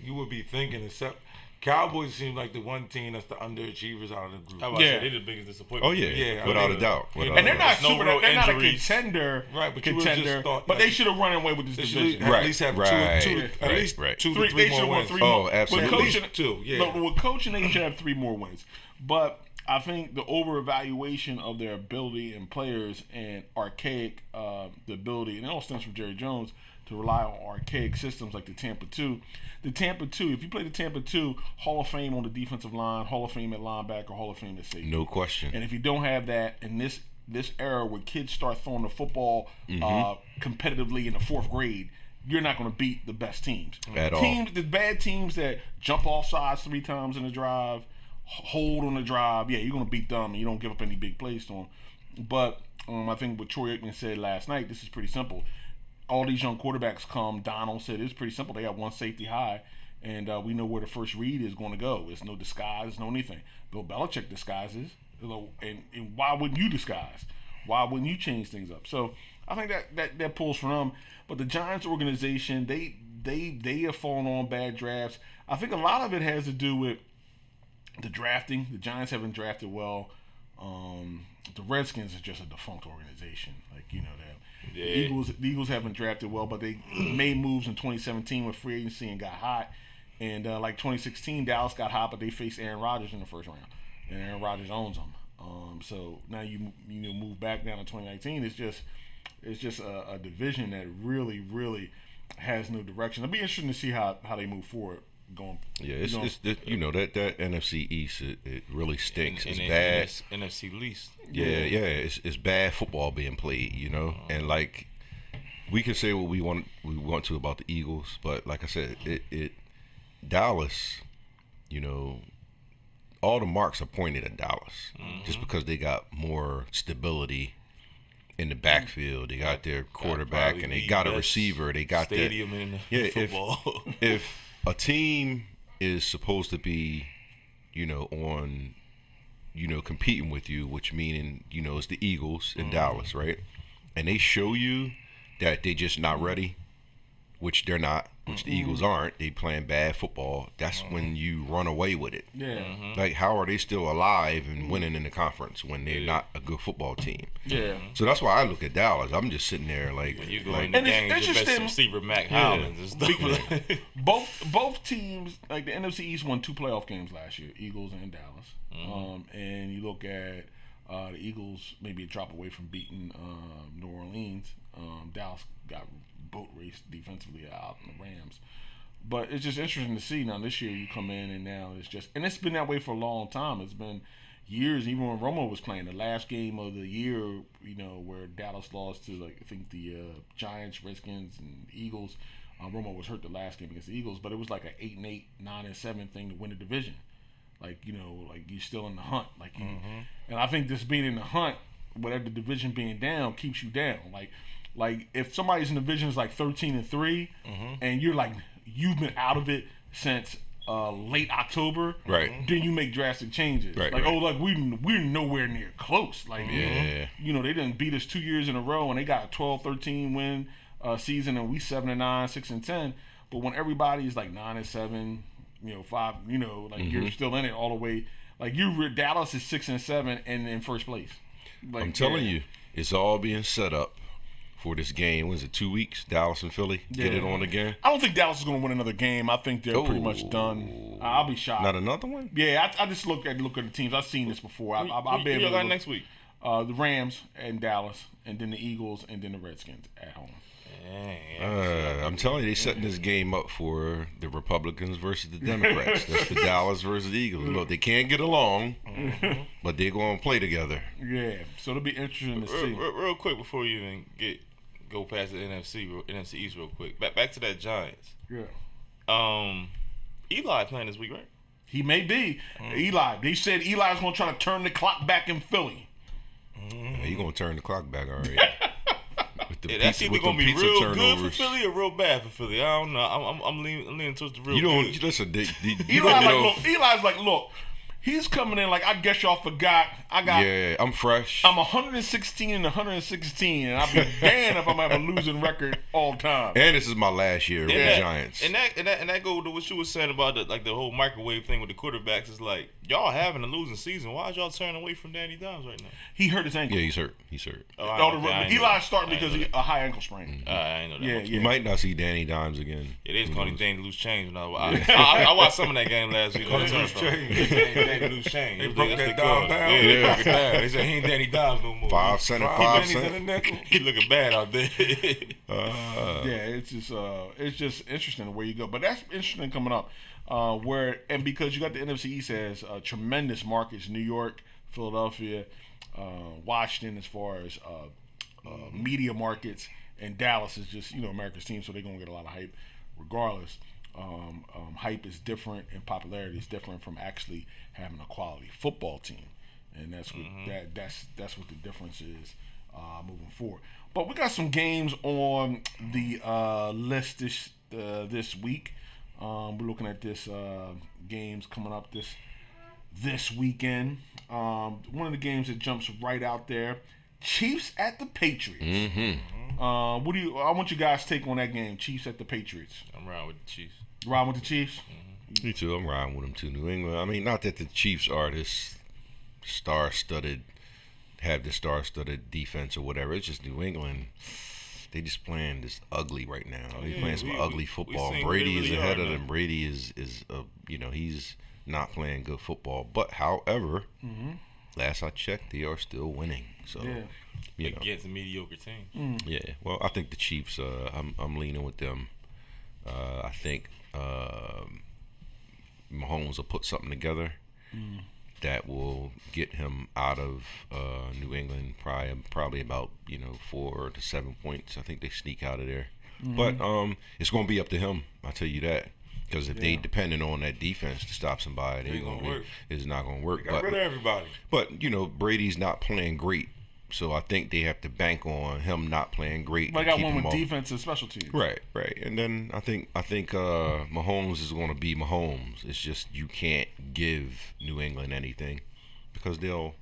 You would be thinking except. Cowboys seem like the one team that's the underachievers out of the group. They're the biggest disappointment. Oh yeah, without a doubt. And they're not no super. They're not a injuries. contender, Right, but contender. But they should have run away with this division. At least have two, at least two to three more wins. Oh, absolutely. With At least 2, yeah. But with coaching, they should have 3 more wins. But I think the over-evaluation of their ability and players and archaic the ability, and it all stems from Jerry Jones, to rely on archaic systems like the Tampa 2. The Tampa 2, if you play the Tampa 2, Hall of Fame on the defensive line, Hall of Fame at linebacker, Hall of Fame at safety. No question. And if you don't have that in this era where kids start throwing the football competitively in the 4th grade, you're not going to beat the best teams. At all. The bad teams that jump off sides 3 times in the drive, hold on the drive, you're going to beat them and you don't give up any big plays to them. But I think what Troy Aikman said last night, this is pretty simple. All these young quarterbacks come. Donald said it's pretty simple. They got one safety high, and we know where the first read is going to go. It's no disguise, no anything. Bill Belichick disguises, and why wouldn't you disguise? Why wouldn't you change things up? So I think that pulls from them. But the Giants organization, they have fallen on bad drafts. I think a lot of it has to do with the drafting. The Giants haven't drafted well. The Redskins is just a defunct organization, like that. Yeah. The Eagles haven't drafted well, but they made moves in 2017 with free agency and got hot. And like 2016, Dallas got hot, but they faced Aaron Rodgers in the first round, and Aaron Rodgers owns them. So now you move back down to 2019. It's just a division that really has no direction. It'll be interesting to see how they move forward. Yeah, it's that NFC East it really stinks. It's and bad. NFC least. Yeah, it's bad football being played, and like we can say what we want to about the Eagles, but like I said, it Dallas, all the marks are pointed at Dallas just because they got more stability in the backfield. They got their quarterback and they got a receiver. They got stadium in football. If a team is supposed to be, on, competing with you, which meaning, it's the Eagles in Dallas, right? And they show you that they just not ready, which they're not. which the Eagles aren't. They playing bad football. That's when you run away with it. Yeah. Like, how are they still alive and winning in the conference when they're not a good football team? Yeah. So that's why I look at Dallas. I'm just sitting there like, When you go like in the and it's games, your best interesting- receiver Mac Hollins and stuff. Both teams, like the NFC East, won 2 playoff games last year, Eagles and Dallas. And you look at the Eagles, maybe a drop away from beating New Orleans. Dallas got boat raced defensively out in the Rams. But it's just interesting to see. Now this year you come in and now it's just, and it's been that way for a long time. It's been years, even when Romo was playing. The last game of the year, you know, where Dallas lost to, like, I think the Giants, Redskins, and Eagles. Romo was hurt the last game against the Eagles, but it was like an 8-8, 9-7 thing to win the division. Like, you know, like you're still in the hunt. Like you, and I think this being in the hunt, whatever the division being down, keeps you down. Like if somebody's in the division is like 13-3, and you're like, you've been out of it since late October, right? Then you make drastic changes, right, like right. oh, like we're nowhere near close, like you know they didn't beat us 2 years in a row, and they got a 12-13 win season, and we 7-9, 6-10. But when everybody's like 9-7, you know 5, you know like you're still in it all the way. Like Dallas is 6-7 and in first place. Like, I'm telling you, it's all being set up for this game. Was it 2 weeks? Dallas and Philly get it on again. I don't think Dallas is going to win another game. I think they're pretty much done. I'll be shocked. Not another one? Yeah, I just look at the teams. I've seen this before. I'll be able to look next week. The Rams and Dallas, and then the Eagles, and then the Redskins at home. I'm telling you, they're setting this game up for the Republicans versus the Democrats. That's the Dallas versus the Eagles. Look, they can't get along, but they're going to play together. Yeah, so it'll be interesting to see. Real quick before you even go past the NFC East real quick. Back to that Giants. Yeah. Eli playing this week, right? He may be. Eli. They said Eli's going to try to turn the clock back in Philly. He's going to turn the clock back already. That's either going to be real good for Philly or real bad for Philly. I don't know. I'm leaning towards the real good. You listen. Eli's like, look, he's coming in like, I guess y'all forgot. Yeah, I'm fresh. I'm 116 and 116, and I'll be damned if I'm have a losing record all time. And this is my last year with the Giants. And that go to what you were saying about the whole microwave thing with the quarterbacks. Is like, y'all having a losing season. Why is y'all turning away from Danny Dimes right now? He hurt his ankle. Yeah, he's hurt. Eli's starting because he a high ankle sprain. I ain't know that. You might not see Danny Dimes again. It is calling Danny loose change. I watched some of that game last week. Danny loose change. They broke that dime down. They said he ain't Danny Dimes no more. 5 cents, 5 cents. He looking bad out there. Yeah, it's just interesting where you go. But that's interesting coming up. Because you got the NFC East as tremendous markets: New York, Philadelphia, Washington, as far as media markets, and Dallas is just America's team, so they're gonna get a lot of hype, regardless. Hype is different, and popularity is different from actually having a quality football team, and that's what that's what the difference is moving forward. But we got some games on the list this week. We're looking at this games coming up this weekend. One of the games that jumps right out there: Chiefs at the Patriots. I want you guys' take on that game, Chiefs at the Patriots. I'm riding with the Chiefs. Riding with the Chiefs? Me too. I'm riding with them too. New England. I mean, not that the Chiefs are this star-studded defense or whatever. It's just New England. They just playing this ugly right now. They're playing some ugly football. Brady is ahead of them. Brady is he's not playing good football. But however, last I checked, they are still winning. So against a mediocre team. Yeah. Well, I think the Chiefs. I'm leaning with them. I think Mahomes will put something together that will get him out of New England probably about 4 to 7 points. I think they sneak out of there, but it's going to be up to him. I'll tell you that, because if they depending on that defense to stop somebody, it's not going to work. They got rid of everybody. But Brady's not playing great. So I think they have to bank on him not playing great. But I got one with defense and special teams. Right. And then I think Mahomes is going to be Mahomes. It's just you can't give New England anything because they'll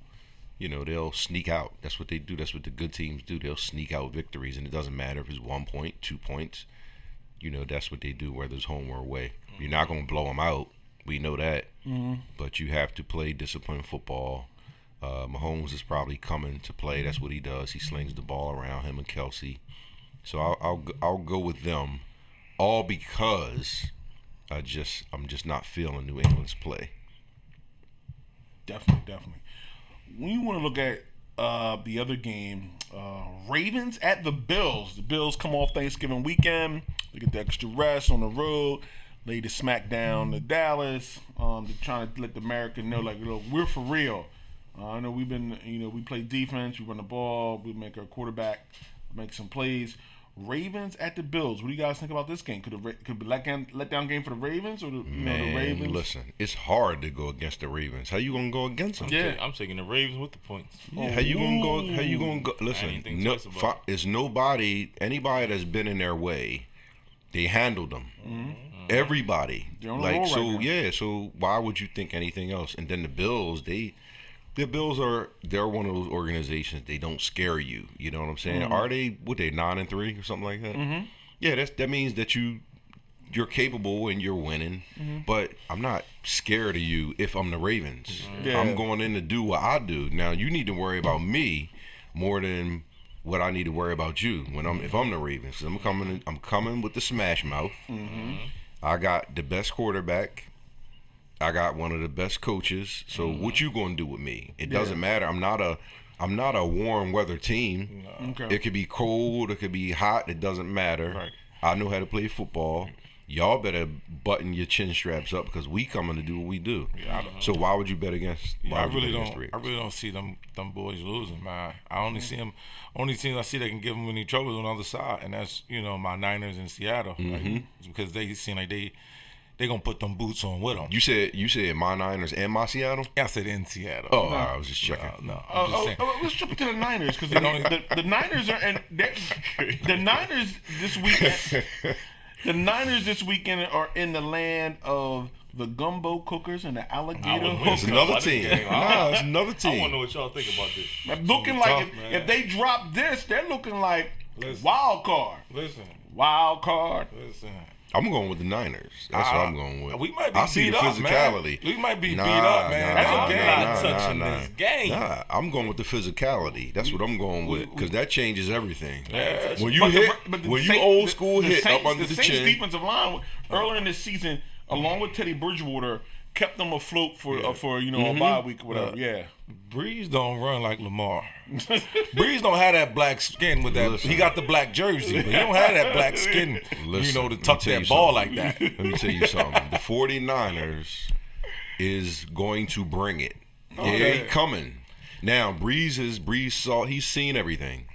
sneak out. That's what they do. That's what the good teams do. They'll sneak out victories, and it doesn't matter if it's 1 point, 2 points. that's what they do, whether it's home or away. You're not going to blow them out. We know that. But you have to play disciplined football. Mahomes is probably coming to play. That's what he does. He slings the ball around, him and Kelsey. So I'll go with them, all because I'm just not feeling New England's play. Definitely. When you want to look at the other game, Ravens at the Bills. The Bills come off Thanksgiving weekend. They get the extra rest on the road. Lay the smack down to Dallas. They're trying to let the American know, like, we're for real. I know we've been, we play defense, we run the ball, we make our quarterback make some plays. Ravens at the Bills. What do you guys think about this game? Could it be let down game for the Ravens or the Ravens? Listen, it's hard to go against the Ravens. How you gonna go against them? I'm taking the Ravens with the points. Yeah, how you gonna go? Listen, it's anybody that's been in their way. They handled them. Everybody. Like so, right so why would you think anything else? And then the Bills, they're one of those organizations. They don't scare you. You know what I'm saying? Are they? What they 9-3 or something like that? Yeah, that means that you're capable and you're winning. But I'm not scared of you if I'm the Ravens. I'm going in to do what I do. Now you need to worry about me more than what I need to worry about you if I'm the Ravens. I'm coming with the smash mouth. I got the best quarterback. I got one of the best coaches. So what you gonna do with me? It doesn't matter. I'm not a warm weather team. It could be cold. It could be hot. It doesn't matter. Right. I know how to play football. Y'all better button your chin straps up because we coming to do what we do. So why would you bet against? I really don't see them boys losing, man. I only see them. Only team I see that can give them any trouble on the other side, and that's my Niners in Seattle, like, because they seem like they gonna put them boots on with them. You said my Niners and my Seattle? I said in Seattle. Oh, no. I was just checking. Let's jump to the Niners because the Niners are the Niners this weekend. The Niners this weekend are in the land of the gumbo cookers and the alligator hookers. It's another team. It's another team. I want to know what y'all think about this. Looking like if they drop this, they're looking like wild card. Wild card. I'm going with the Niners. That's what I'm going with. We might be beat up, physicality. Man. We might be beat up, man. That's okay. I'm not touching this game. I'm going with the physicality. That's what I'm going with because that changes everything. Yeah. When you old school hit up under the chin. The Saints defensive line earlier in this season, along with Teddy Bridgewater, kept them afloat for a bye week or whatever. Yeah. Breeze don't run like Lamar. Breeze don't have that black skin with that. He got the black jersey, but he don't have that black skin, to tuck that ball like that. Let me tell you something. The 49ers is going to bring it. Okay. They're coming. Now, Breeze he's seen everything.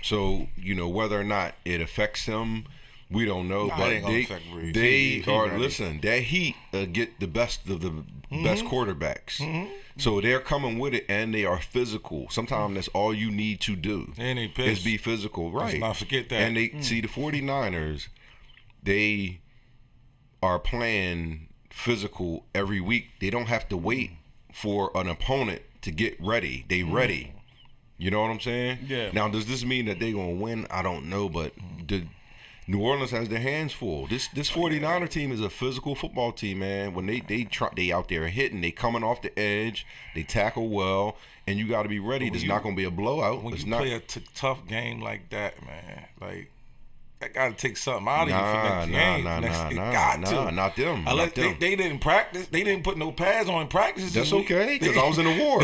So, whether or not it affects him, we don't know. But they are, listen, that Heat get the best of the best quarterbacks. So they're coming with it, and they are physical. Sometimes that's all you need to do is be physical. Right. Let's not forget that. And they see the 49ers, they are playing physical every week. They don't have to wait for an opponent to get ready. They ready. You know what I'm saying? Yeah. Now, does this mean that they're going to win? I don't know, but New Orleans has their hands full. This 49er team is a physical football team, man. When they out there hitting, they coming off the edge, they tackle well, and you got to be ready. There's not going to be a blowout. When you play a tough game like that, man, like that got to take something out of you for next game. Not them. They didn't practice. They didn't put no pads on in practice. That's okay, because I was in the war.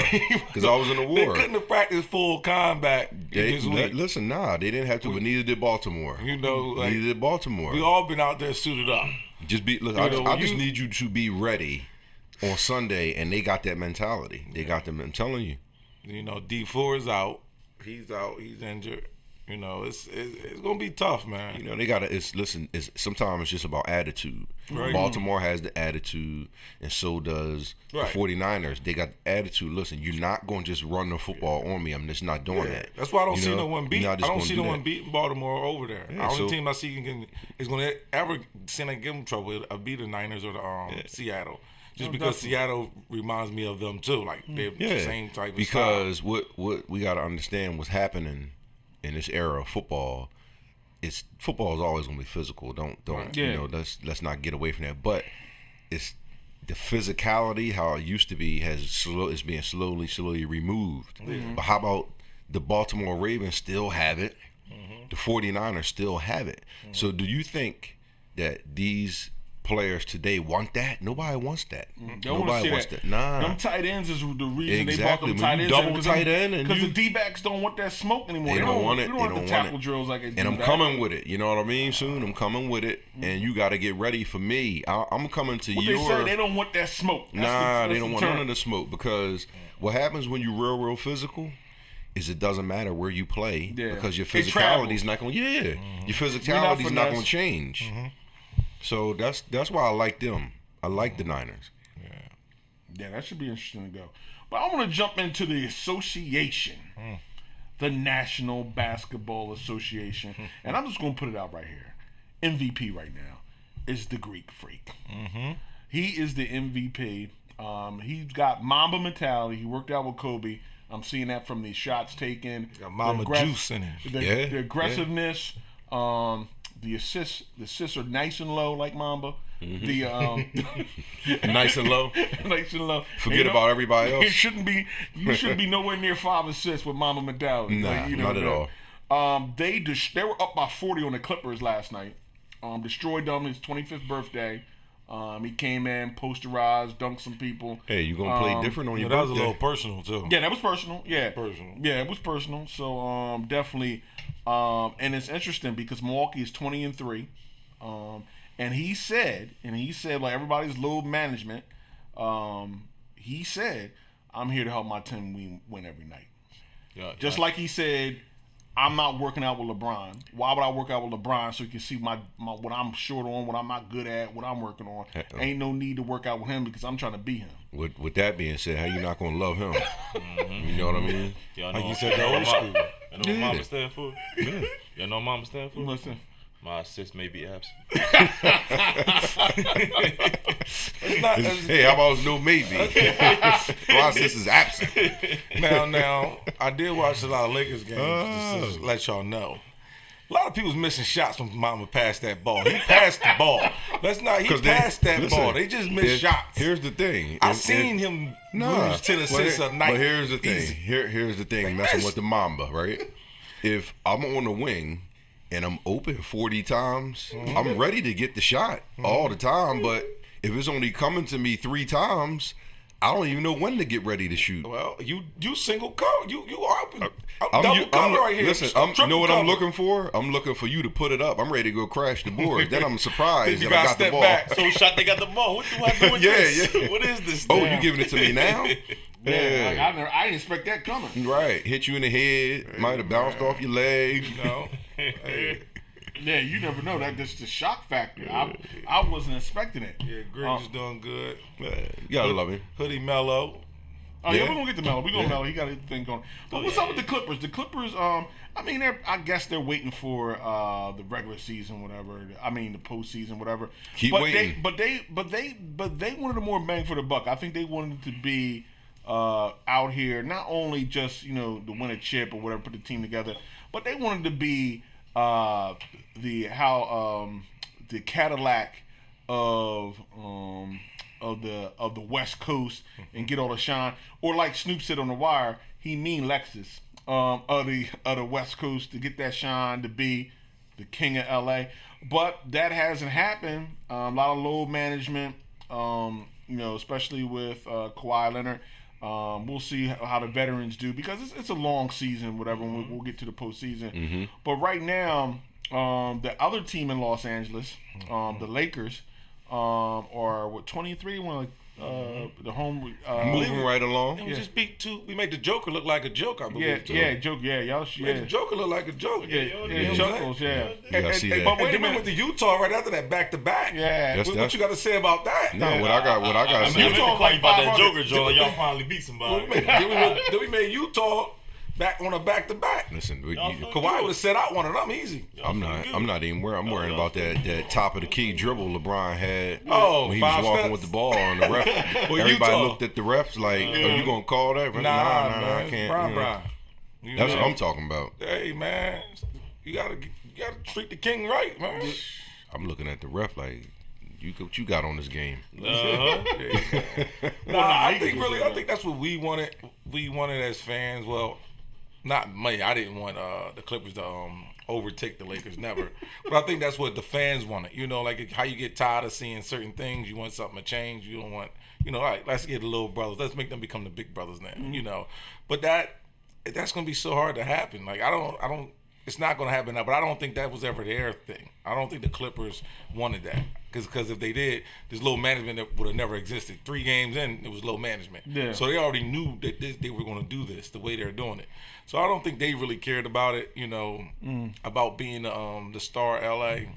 They couldn't have practiced full combat this week. Listen, they didn't have to, but neither did Baltimore. Neither did Baltimore. We all been out there suited up. I just need you to be ready on Sunday, and they got that mentality. They got them. I'm telling you. D4 is out. He's out. He's injured. It's gonna be tough, man. They gotta. Sometimes it's just about attitude. Right. Baltimore has the attitude, and so does the 49ers. They got attitude. Listen, you're not gonna just run the football on me. I'm just not doing that. That's why I don't see no one beat. I don't see no one beating Baltimore over there. Yeah, the only team I see is gonna ever give them trouble. It'll be the Niners or the Seattle. Just because Seattle reminds me of them too. Like they're the same type of because style. what we gotta understand what's happening in this era of football, it's football is always going to be physical. Don't you know? Let's not get away from that. But it's the physicality how it used to be is being slowly removed. Mm-hmm. But how about the Baltimore Ravens still have it? Mm-hmm. The 49ers still have it. Mm-hmm. So do you think that these players today want that? Nobody wants that. Nobody wants that. Nah. Them tight ends is the reason they bought them tight ends. Double tight end, because the D-backs don't want that smoke anymore. They don't want it. They don't want the tackle drills like they do. And I'm coming with it. You know what I mean? Soon I'm coming with it, and you got to get ready for me. I'm coming to what your. They say they don't want that smoke. That's they don't want none of the smoke, because what happens when you're real physical is it doesn't matter where you play because your physicality is not going. Your physicality is not going to change. Mm-hmm. So that's why I like them. I like the Niners. Yeah, that should be interesting to go. But I want to jump into the association, the National Basketball Association, and I'm just going to put it out right here. MVP right now is the Greek Freak. Mm-hmm. He is the MVP. He's got Mamba mentality. He worked out with Kobe. I'm seeing that from the shots taken. Got Mamba juice in it. The aggressiveness. The assists are nice and low like Mamba. Mm-hmm. The nice and low. Nice and low. Forget about everybody else. You shouldn't be nowhere near 5 assists with Mamba mentality. Nah, not at all. They were up by 40 on the Clippers last night. Destroyed them his 25th birthday. He came in, posterized, dunked some people. Hey, you gonna play different on your birthday? That was a little personal too. Yeah, that was personal. Yeah, it was personal. So definitely. And it's interesting because Milwaukee is 20-3, and he said like everybody's load management. He said, "I'm here to help my team win every night." Yeah, just like he said, "I'm not working out with LeBron. Why would I work out with LeBron so you can see my what I'm short on, what I'm not good at, what I'm working on? Ain't no need to work out with him because I'm trying to beat him." With that being said, how you not gonna love him? Mm-hmm. You know what I mean? Like you said, the old school. You know what Mama stand for? Yeah. You know what Mama stand for? Listen. My assist may be absent. Hey, how about no maybe? My assist is absent. Now, I did watch a lot of Lakers games. Just to let y'all know. A lot of people's missing shots when Mama passed that ball. He passed the ball. He passed that ball. They just missed shots. Here's the thing. I seen him lose 10 assists a night. But here's the thing. Here's the thing. Messing with the Mamba, right? If I'm on the wing and I'm open 40 times, I'm ready to get the shot all the time. But if it's only coming to me 3 times, I don't even know when to get ready to shoot. Well, you single cover. You are double cover right here. Listen, you know what I'm looking for? I'm looking for you to put it up. I'm ready to go crash the board. Then I'm surprised that I got the ball. Back. So shot, they got the ball. What do I do with this? Yeah. What is this? Oh, you giving it to me now? Yeah. Like, I didn't expect that coming. Right. Hit you in the head. Might have bounced off your leg. Yeah, you never know. That's just the shock factor. I wasn't expecting it. Yeah, Griggs is doing good. You gotta love him. Hoodie Mello. Oh yeah, we're gonna get to Mello. We're gonna Mello. He got a thing going. But what's up with the Clippers? The Clippers, I mean, I guess they're waiting for the regular season, whatever. I mean, the postseason, whatever. Keep waiting. But they wanted a more bang for the buck. I think they wanted to be out here not only just to win a chip or whatever, put the team together, but they wanted to be the Cadillac of the West Coast and get all the shine, or like Snoop said on The Wire, he mean Lexus of the West Coast to get that shine, to be the king of LA. But that hasn't happened. A lot of load management, especially with Kawhi Leonard. We'll see how the veterans do because it's a long season, whatever. Mm-hmm. We'll get to the postseason. Mm-hmm. But right now, the other team in Los Angeles, the Lakers, are 23. The home moving right along. And we made the Joker look like a joke. I believe. Joke. Yeah, y'all. Made the Joker look like a joke. Jokers. Yeah. But wait a minute, with the Utah right after that back to back. Yeah. What you got to say about that? No, what I got. I mean, Utah like about that Joker joint. Y'all finally beat somebody. Then we made Utah back on a back to back. Listen, Kawhi would have said out one of them easy. I'm not even worried. I'm worrying about that top of the key dribble LeBron had when he was walking with the ball on the ref. Everybody looked at the refs like, "Are you gonna call that?" Nah, I can't. Brian. That's what I'm talking about. Hey man, you gotta You gotta treat the king right, man. I'm looking at the ref like, what you got on this game? I think that's what we wanted. We wanted as fans. Well, not me. I didn't want the Clippers to overtake the Lakers, never. But I think that's what the fans wanted. You know, like how you get tired of seeing certain things. You want something to change. You don't want, all right, let's get the little brothers. Let's make them become the big brothers now. Mm-hmm. But that's gonna be so hard to happen. Like I don't. It's not gonna happen now. But I don't think that was ever their thing. I don't think the Clippers wanted that. Because if they did, this low management that would have never existed. 3 games in, it was low management. Yeah. So they already knew that they were going to do this the way they're doing it. So I don't think they really cared about it, about being the star LA,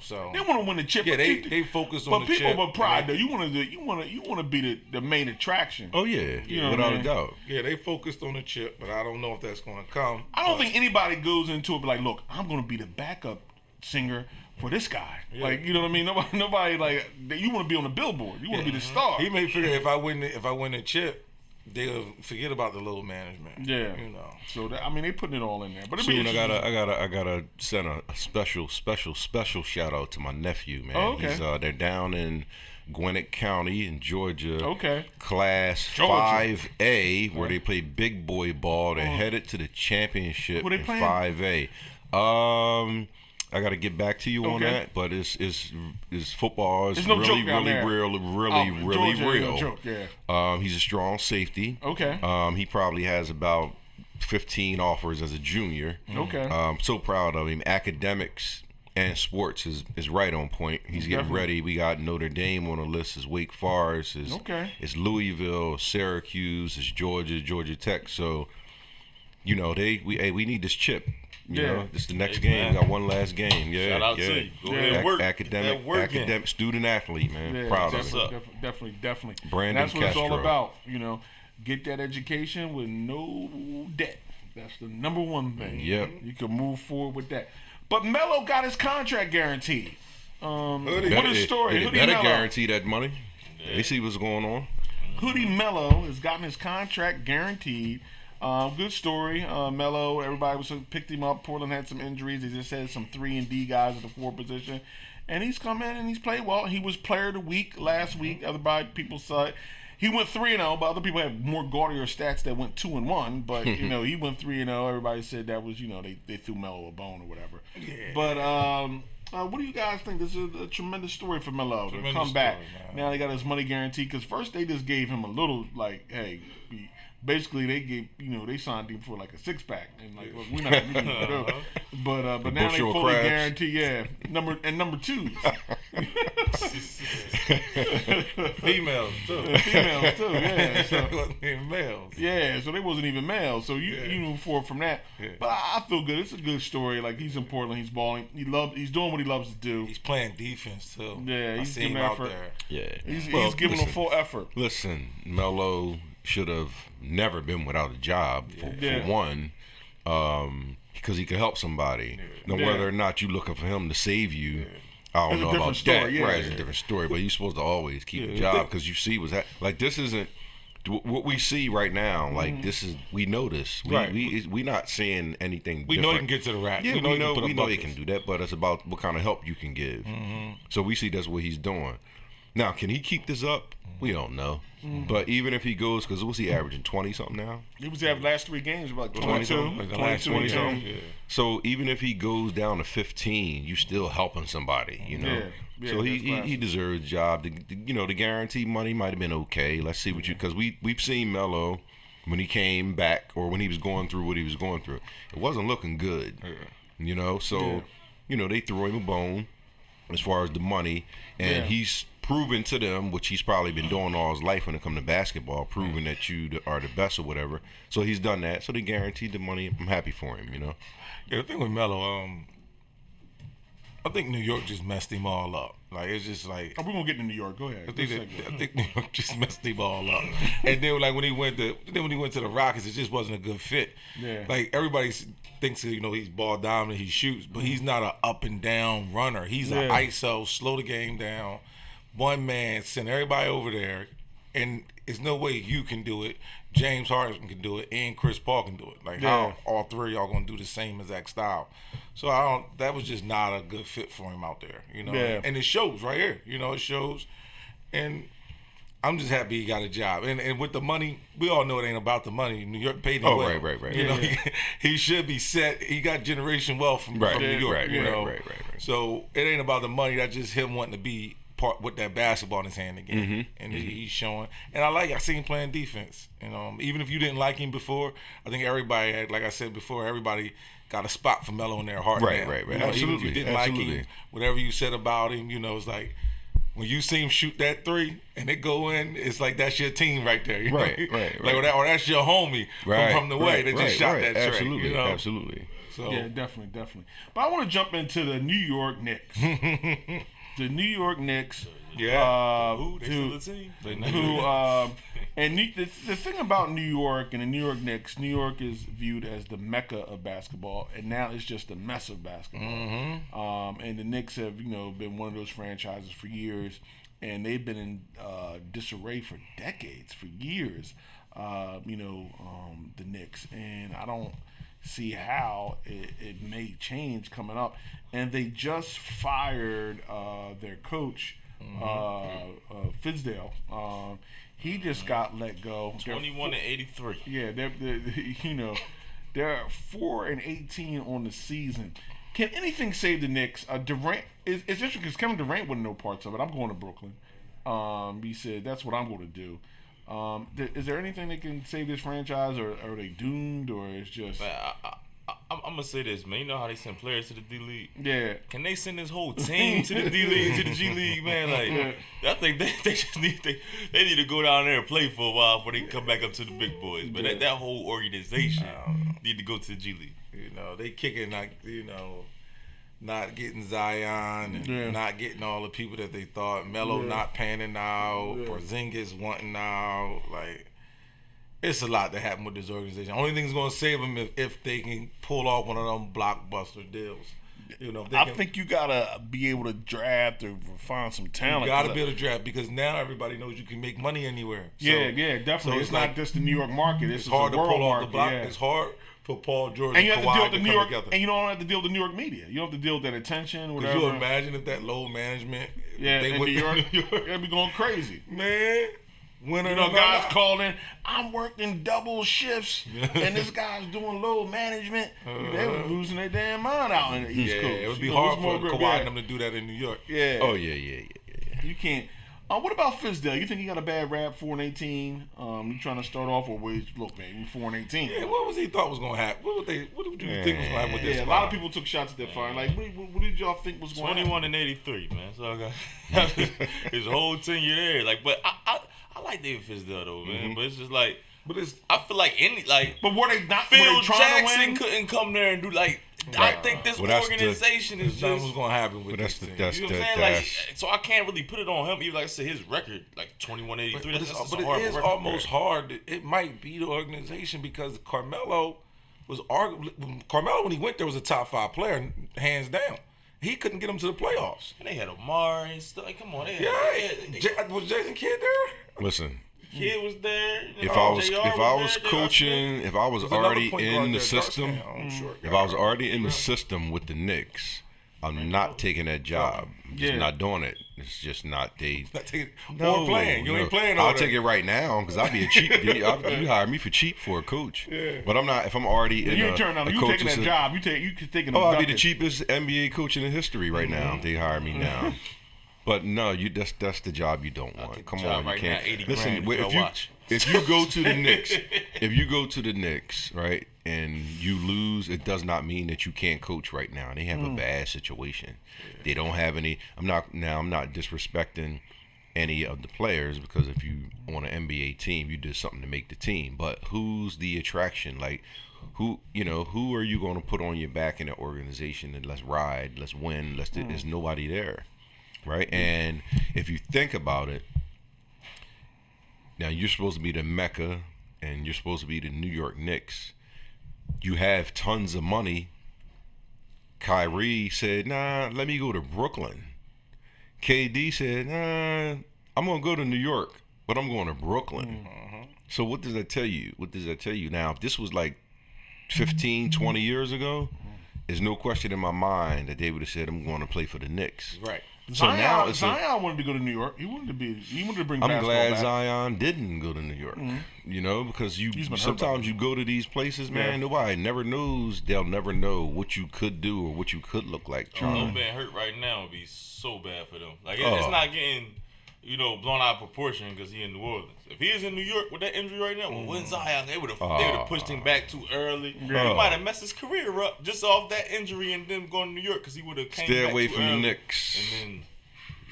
So they want to win the chip. Yeah, they focus on the chip. But pride though, you want to be the main attraction. Oh yeah, without a doubt. Yeah, they focused on the chip, but I don't know if that's going to come. I don't think anybody goes into it like, look, I'm going to be the backup singer for this guy. Yeah. Like, you know what I mean? Nobody like, you want to be on the billboard. You want to be the star. He may figure if I win the chip, they'll forget about the low management. Yeah. So they putting it all in there. But soon I gotta send a special shout out to my nephew, man. Oh, okay. He's they're down in Gwinnett County in Georgia. Okay. Class 5A, where they play big boy ball. They're headed to the championship in 5A. I got to get back to you on that, but it's football. It's no really, joke down there. really real. No joke, yeah. He's a strong safety. Okay. He probably has about 15 offers as a junior. Okay. I'm so proud of him. Academics and sports is right on point. He's getting ready. We got Notre Dame on the list. It's Wake Forest. It's Louisville, Syracuse, it's Georgia Tech. So, we need this chip. This is the next game. We got one last game. Yeah, shout out to you. Go ahead, work. Academic student athlete, man. Yeah, proud of it. Definitely. Brandon and that's what Castro. it's all about. Get that education with no debt. That's the number one thing. Yep. You can move forward with that. But Melo got his contract guaranteed. What is the story? They better guarantee that money. They see what's going on. Hoodie Melo has gotten his contract guaranteed. Good story. Melo, everybody picked him up. Portland had some injuries. They just had some 3-and-D guys at the 4 position. And he's come in and he's played well. He was player of the week last week. People saw it. He went 3-0, but other people had more gaudier stats that went 2-1. But, he went 3-0. Everybody said that was, they threw Melo a bone or whatever. Yeah. But, what do you guys think? This is a tremendous story for Melo to come back. Now they got his money guaranteed. Because first they just gave him a little, like, hey, basically, they gave they signed him for like a 6-pack, and like look, we're not going to do it. But now they fully guarantee, number 2s. Females too, yeah. So males, yeah. So they wasn't even males. So you move forward from that. Yeah. But I feel good. It's a good story. Like he's in Portland, he's balling. He's doing what he loves to do. He's playing defense too. Yeah, he's giving out there. Yeah, he's giving a full effort. Listen, Melo should have never been without a job for one, because he could help somebody. Now whether or not you looking for him to save you, I don't know about that. Right, it's a different story. But you're supposed to always keep a job because you see what's like. This isn't what we see right now. Like this is we know this. We not seeing anything. We know he can get to the rack. Yeah, we know he can do that. But it's about what kind of help you can give. Mm-hmm. So we see that's what he's doing. Now, can he keep this up? We don't know. Mm-hmm. But even if he goes, because what's he averaging, 20-something now? He was having last 3 games about 22. Like the last 20-something. Yeah. So even if he goes down to 15, you still helping somebody, Yeah, so he deserves a job. The guaranteed money might have been okay. Let's see what because we've seen Melo when he came back or when he was going through what he was going through. It wasn't looking good. Yeah. So they threw him a bone as far as the money, and he's proven to them, which he's probably been doing all his life when it comes to basketball, proving that you are the best or whatever. So he's done that. So they guaranteed the money. I'm happy for him, Yeah, the thing with Melo, I think New York just messed him all up. Like it's just like we're gonna get to New York. Go ahead. I think New York just messed him all up. And then when he went to the Rockets, it just wasn't a good fit. Yeah. Like everybody thinks he's ball dominant, he shoots, but he's not an up and down runner. He's an ISO, slow the game down, one man, send everybody over there, And there's no way you can do it, James Harden can do it, and Chris Paul can do it. Like, how all three of y'all going to do the same exact style? So that was just not a good fit for him out there, you know. Yeah. And it shows right here, you know, it shows. And I'm just happy he got a job. And with the money, we all know it ain't about the money. New York paid him well. Right. You know, he should be set. He got generation wealth from New York, you know. Right. So it ain't about the money. That's just him wanting to be part with that basketball in his hand again. Mm-hmm. And he's showing. And I seen him playing defense. You know, even if you didn't like him before, I think everybody had, like I said before, everybody got a spot for Melo in their heart. Right. You know, even if you didn't like him, whatever you said about him, you know, it's like, when you see him shoot that three and it go in, it's like that's your team right there. You know? Right. Like, or that's your homie from the way they just shot that tray. Absolutely, you know? absolutely. So, yeah, definitely. But I want to jump into the New York Knicks. The New York Knicks. Yeah. They still a team. And the thing about New York and the New York Knicks, New York is viewed as the mecca of basketball, and now it's just the mess of basketball. Mm-hmm. And the Knicks have, been one of those franchises for years, and they've been in disarray for decades, for years. The Knicks, and I don't see how it may change coming up. And they just fired their coach, Fizdale. He just got let go. 21-83. Yeah, they're 4-18 on the season. Can anything save the Knicks? Durant it's interesting because Kevin Durant wasn't no parts of it. I'm going to Brooklyn. He said that's what I'm going to do. Is there anything that can save this franchise, or are they doomed, or it's just? I'm gonna say this, man. You know how they send players to the D League? Yeah. Can they send this whole team to the D League, to the G League, man? Like, I think they just need to go down there and play for a while before they come back up to the big boys. But that whole organization need to go to the G League. You know, they kicking not getting Zion and not getting all the people that they thought. Melo not panning out. Porzingis wanting out. Like, it's a lot that happened with this organization. Only thing that's going to save them if they can pull off one of them blockbuster deals. I think you gotta be able to draft or find some talent. You gotta be able to draft because now everybody knows you can make money anywhere. So, definitely. So it's not just the New York market. It's hard to pull off the block. Yeah. It's hard for Paul George and you and have Kawhi to deal with the New York, together. and you don't have to deal with the New York media. You don't have to deal with that attention, whatever. Could you imagine if that low management? In New York, they'd be going crazy, man. Guys called in, I'm working double shifts, and this guy's doing low management. They were losing their damn mind out in the East Coast. It would be hard for Kawhi and them to do that in New York. Yeah. Oh, yeah. You can't. What about Fizdale? You think he got a bad rap, 4-18? You trying to start off with, look, man, we 4-18. Yeah, what was he thought was going to happen? What would you think was going to happen with this? A lot of people took shots at that fire. Like, what did y'all think was going to happen? 21-83, man. So I got his whole tenure there. Like, but I like David Fizdale though, man. But it's just like, I feel like But were they not? Phil trying Jackson to win? couldn't come there and do like. I think this organization is just what's going to happen with this thing. You know what I'm saying? Like, so I can't really put it on him. Even like I said, his record like 21-83. But it is almost hard. It might be the organization because Carmelo was Carmelo when he went there was a top 5 player, hands down. He couldn't get him to the playoffs. And they had Omar and stuff. Like, come on, was Jason Kidd there? Listen. Kid was there. If I was coaching, if I was already in the system, if I was already in the system with the Knicks, I'm not taking that job. I'm just not doing it. It's just not playing. You ain't playing. I'll take it right now because I'll be a cheap. You hire me for cheap for a coach, but I'm not. If I'm already in you taking that job, you taking. I'll be the cheapest NBA coach in history right now. If they hire me now. But no, that's the job you don't want. Come on, you can't. Listen, if you go to the Knicks, right, and you lose, it does not mean that you can't coach right now. They have a bad situation. They don't have any. I'm not disrespecting any of the players because if you on an NBA team, you did something to make the team. But who's the attraction? Like, who are you going to put on your back in the organization and let's ride, let's win, there's nobody there. Right, and if you think about it, now you're supposed to be the Mecca, and you're supposed to be the New York Knicks. You have tons of money. Kyrie said, "Nah, let me go to Brooklyn." KD said, "Nah, I'm gonna go to New York." but I'm going to Brooklyn. So what does that tell you? Now, if this was like 15, 20 years ago, there's no question in my mind that they would have said, I'm going to play for the Knicks. Right. So now Zion wanted to go to New York. He wanted to bring I'm basketball glad back. Zion didn't go to New York. Because sometimes you go to these places, man, nobody never knows. They'll never know what you could do or what you could look like. Him being hurt right now would be so bad for them. Like, it's not getting, blown out of proportion because he in New Orleans. If he is in New York with that injury right now, when Zion, they would have pushed him back too early. He might have messed his career up just off that injury and then going to New York because he would have came Stay back away too from early. the Knicks. And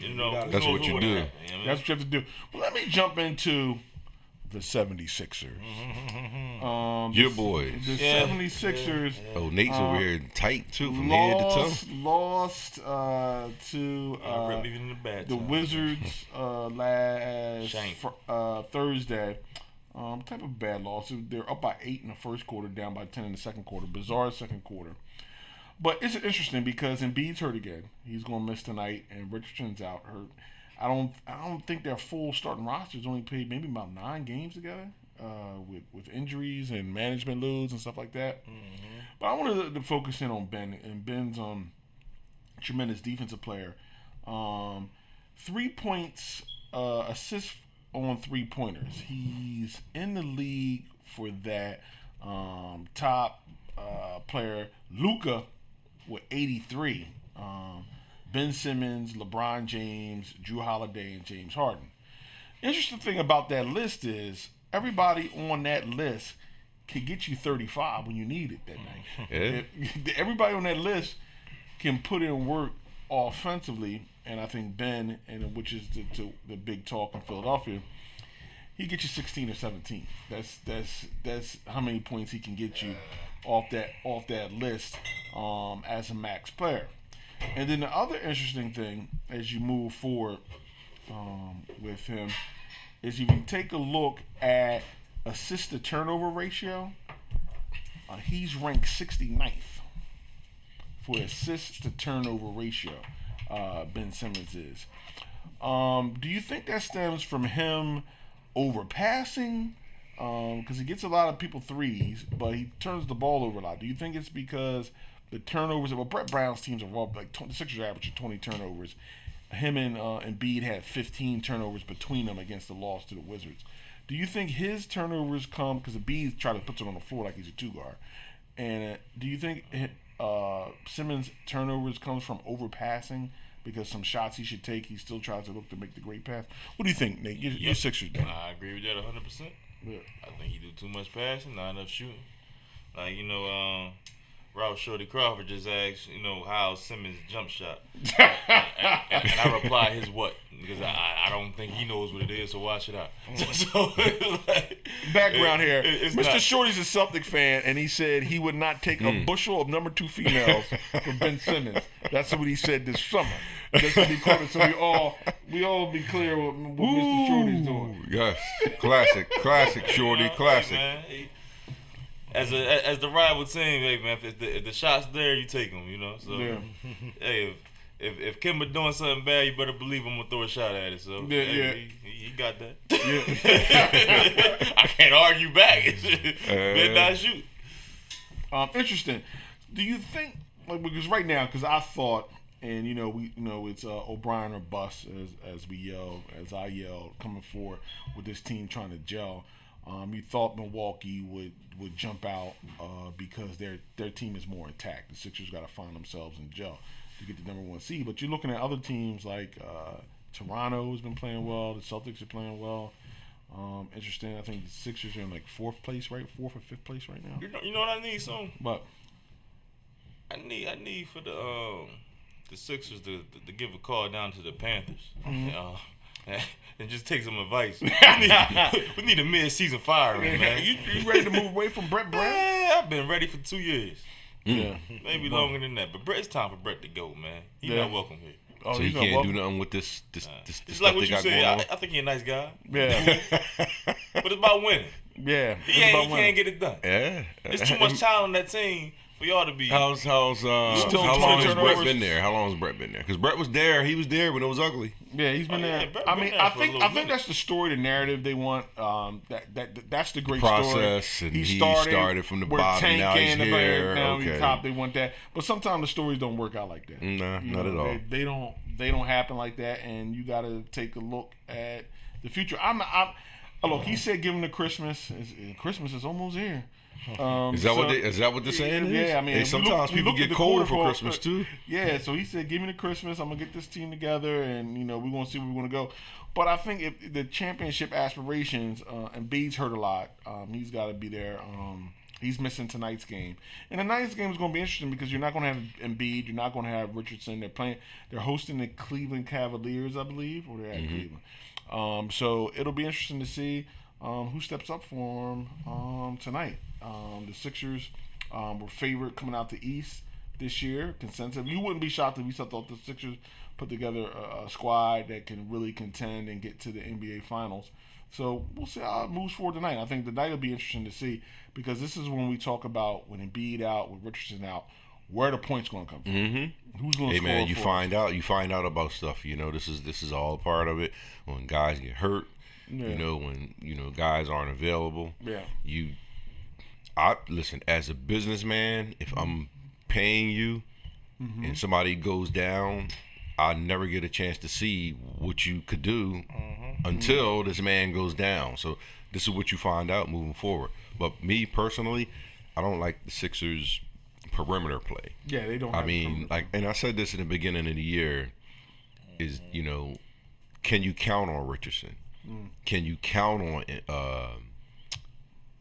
then, that's what you do. That's what you have to do. Well, let me jump into the 76ers. Your boys. The 76ers. Oh, Nate's over here tight, too, from head to toe. Lost to the Wizards last Thursday. Type of bad loss. They're up by 8 in the first quarter, down by 10 in the second quarter. Bizarre second quarter. But it's interesting because Embiid's hurt again. He's going to miss tonight, and Richardson's out hurt. I don't think their full starting roster's only played maybe about 9 games together with injuries and management loads and stuff like that. But I wanted to focus in on Ben, and Ben's tremendous defensive player. 3 points, assists on 3-pointers. He's in the league for that. Top player, Luka, with 83. Ben Simmons, LeBron James, Drew Holiday, and James Harden. Interesting thing about that list is everybody on that list can get you 35 when you need it that night. Everybody on that list can put in work offensively, and I think Ben, which is the big talk in Philadelphia, he gets you 16 or 17. That's how many points he can get you off that list as a max player. And then the other interesting thing as you move forward with him is if you take a look at assist to turnover ratio, he's ranked 69th for assist to turnover ratio. Ben Simmons is. Do you think that stems from him overpassing? Because he gets a lot of people threes, but he turns the ball over a lot. Do you think it's because the turnovers? Well, Brett Brown's teams are all like the Sixers average 20 turnovers. Him and Embiid had 15 turnovers between them against the loss to the Wizards. Do you think his turnovers come because Embiid tries to put it on the floor like he's a 2-guard? And do you think Simmons' turnovers comes from overpassing because some shots he should take, he still tries to look to make the great pass? What do you think, Nate? You're Sixers fan. I agree with that 100%. Yeah. I think he do too much passing, not enough shooting. Like, Ralph Shorty Crawford just asked, how Simmons' jump shot. and I reply his what? Because I don't think he knows what it is, so watch it out. So, background here. Mr. Shorty's a Celtic fan, and he said he would not take a bushel of number 2 females from Ben Simmons. That's what he said this summer. Just to be quoted, so we all be clear what Mr. Shorty's doing. Yes, classic Shorty, classic. Hey, man, as the ride would say, hey man, if the shot's there, you take them, So, hey, if Kimba doing something bad, you better believe I'm gonna throw a shot at it. So, he got that. Yeah. I can't argue back. Better not shoot. Interesting. Do you think, because right now, because I thought. And it's O'Brien or bust as I yelled coming forward with this team trying to gel. You thought Milwaukee would jump out because their team is more intact. The Sixers got to find themselves and gel to get the number 1 seed. But you're looking at other teams like Toronto has been playing well. The Celtics are playing well. Interesting. I think the Sixers are in like 4th place, right? 4th or 5th place right now. You know what I need, son? What? I need for the Sixers to give a call down to the Panthers and just take some advice. We need a mid-season firing, man. You ready to move away from Brett Brown? Yeah, I've been ready for 2 years. Yeah, maybe longer than that. But it's time for Brett to go, man. He's not welcome here. So he can't do nothing with this it's stuff like what they you got said. going on? I think he's a nice guy. Yeah. But it's about winning. Yeah. He can't get it done. Yeah. There's too much talent on that team For y'all to be. How long has Brett been there? How long has Brett been there? Because Brett was there. He was there when it was ugly. Yeah, he's been there. I mean, I think that's the story, the narrative they want. That's the great process, story. And he started from the bottom. Now he's here. Now he's top. They want that, but sometimes the stories don't work out like that. Nah, not at all. They don't happen like that, and you got to take a look at the future. Look, he said, "Give him to Christmas." Christmas is almost here. Is that what the saying is? Yeah, I mean, sometimes people get colder for Christmas too. Yeah, so he said, "Give me the Christmas. I'm gonna get this team together, and we're gonna see where we're gonna go." But I think if the championship aspirations, Embiid's hurt a lot. He's got to be there. He's missing tonight's game, and tonight's game is gonna be interesting because you're not gonna have Embiid, you're not gonna have Richardson. They're hosting the Cleveland Cavaliers, I believe, or they're at Cleveland. So it'll be interesting to see who steps up for him tonight. The Sixers were favored coming out the East this year. Consensus. You wouldn't be shocked if we thought the Sixers put together a squad that can really contend and get to the NBA Finals. So we'll see how it moves forward tonight. I think tonight will be interesting to see because this is when we talk about when Embiid out, with Richardson out, where the points going to come from. Mm-hmm. Who's going to score? Hey man, you find out about stuff. This is all part of it. When guys get hurt, when guys aren't available. Yeah. Listen, as a businessman, if I'm paying you and somebody goes down, I never get a chance to see what you could do until this man goes down. So this is what you find out moving forward. But me personally, I don't like the Sixers perimeter play. Yeah, they don't. I mean, and I said this in the beginning of the year, is can you count on Richardson? Can you count on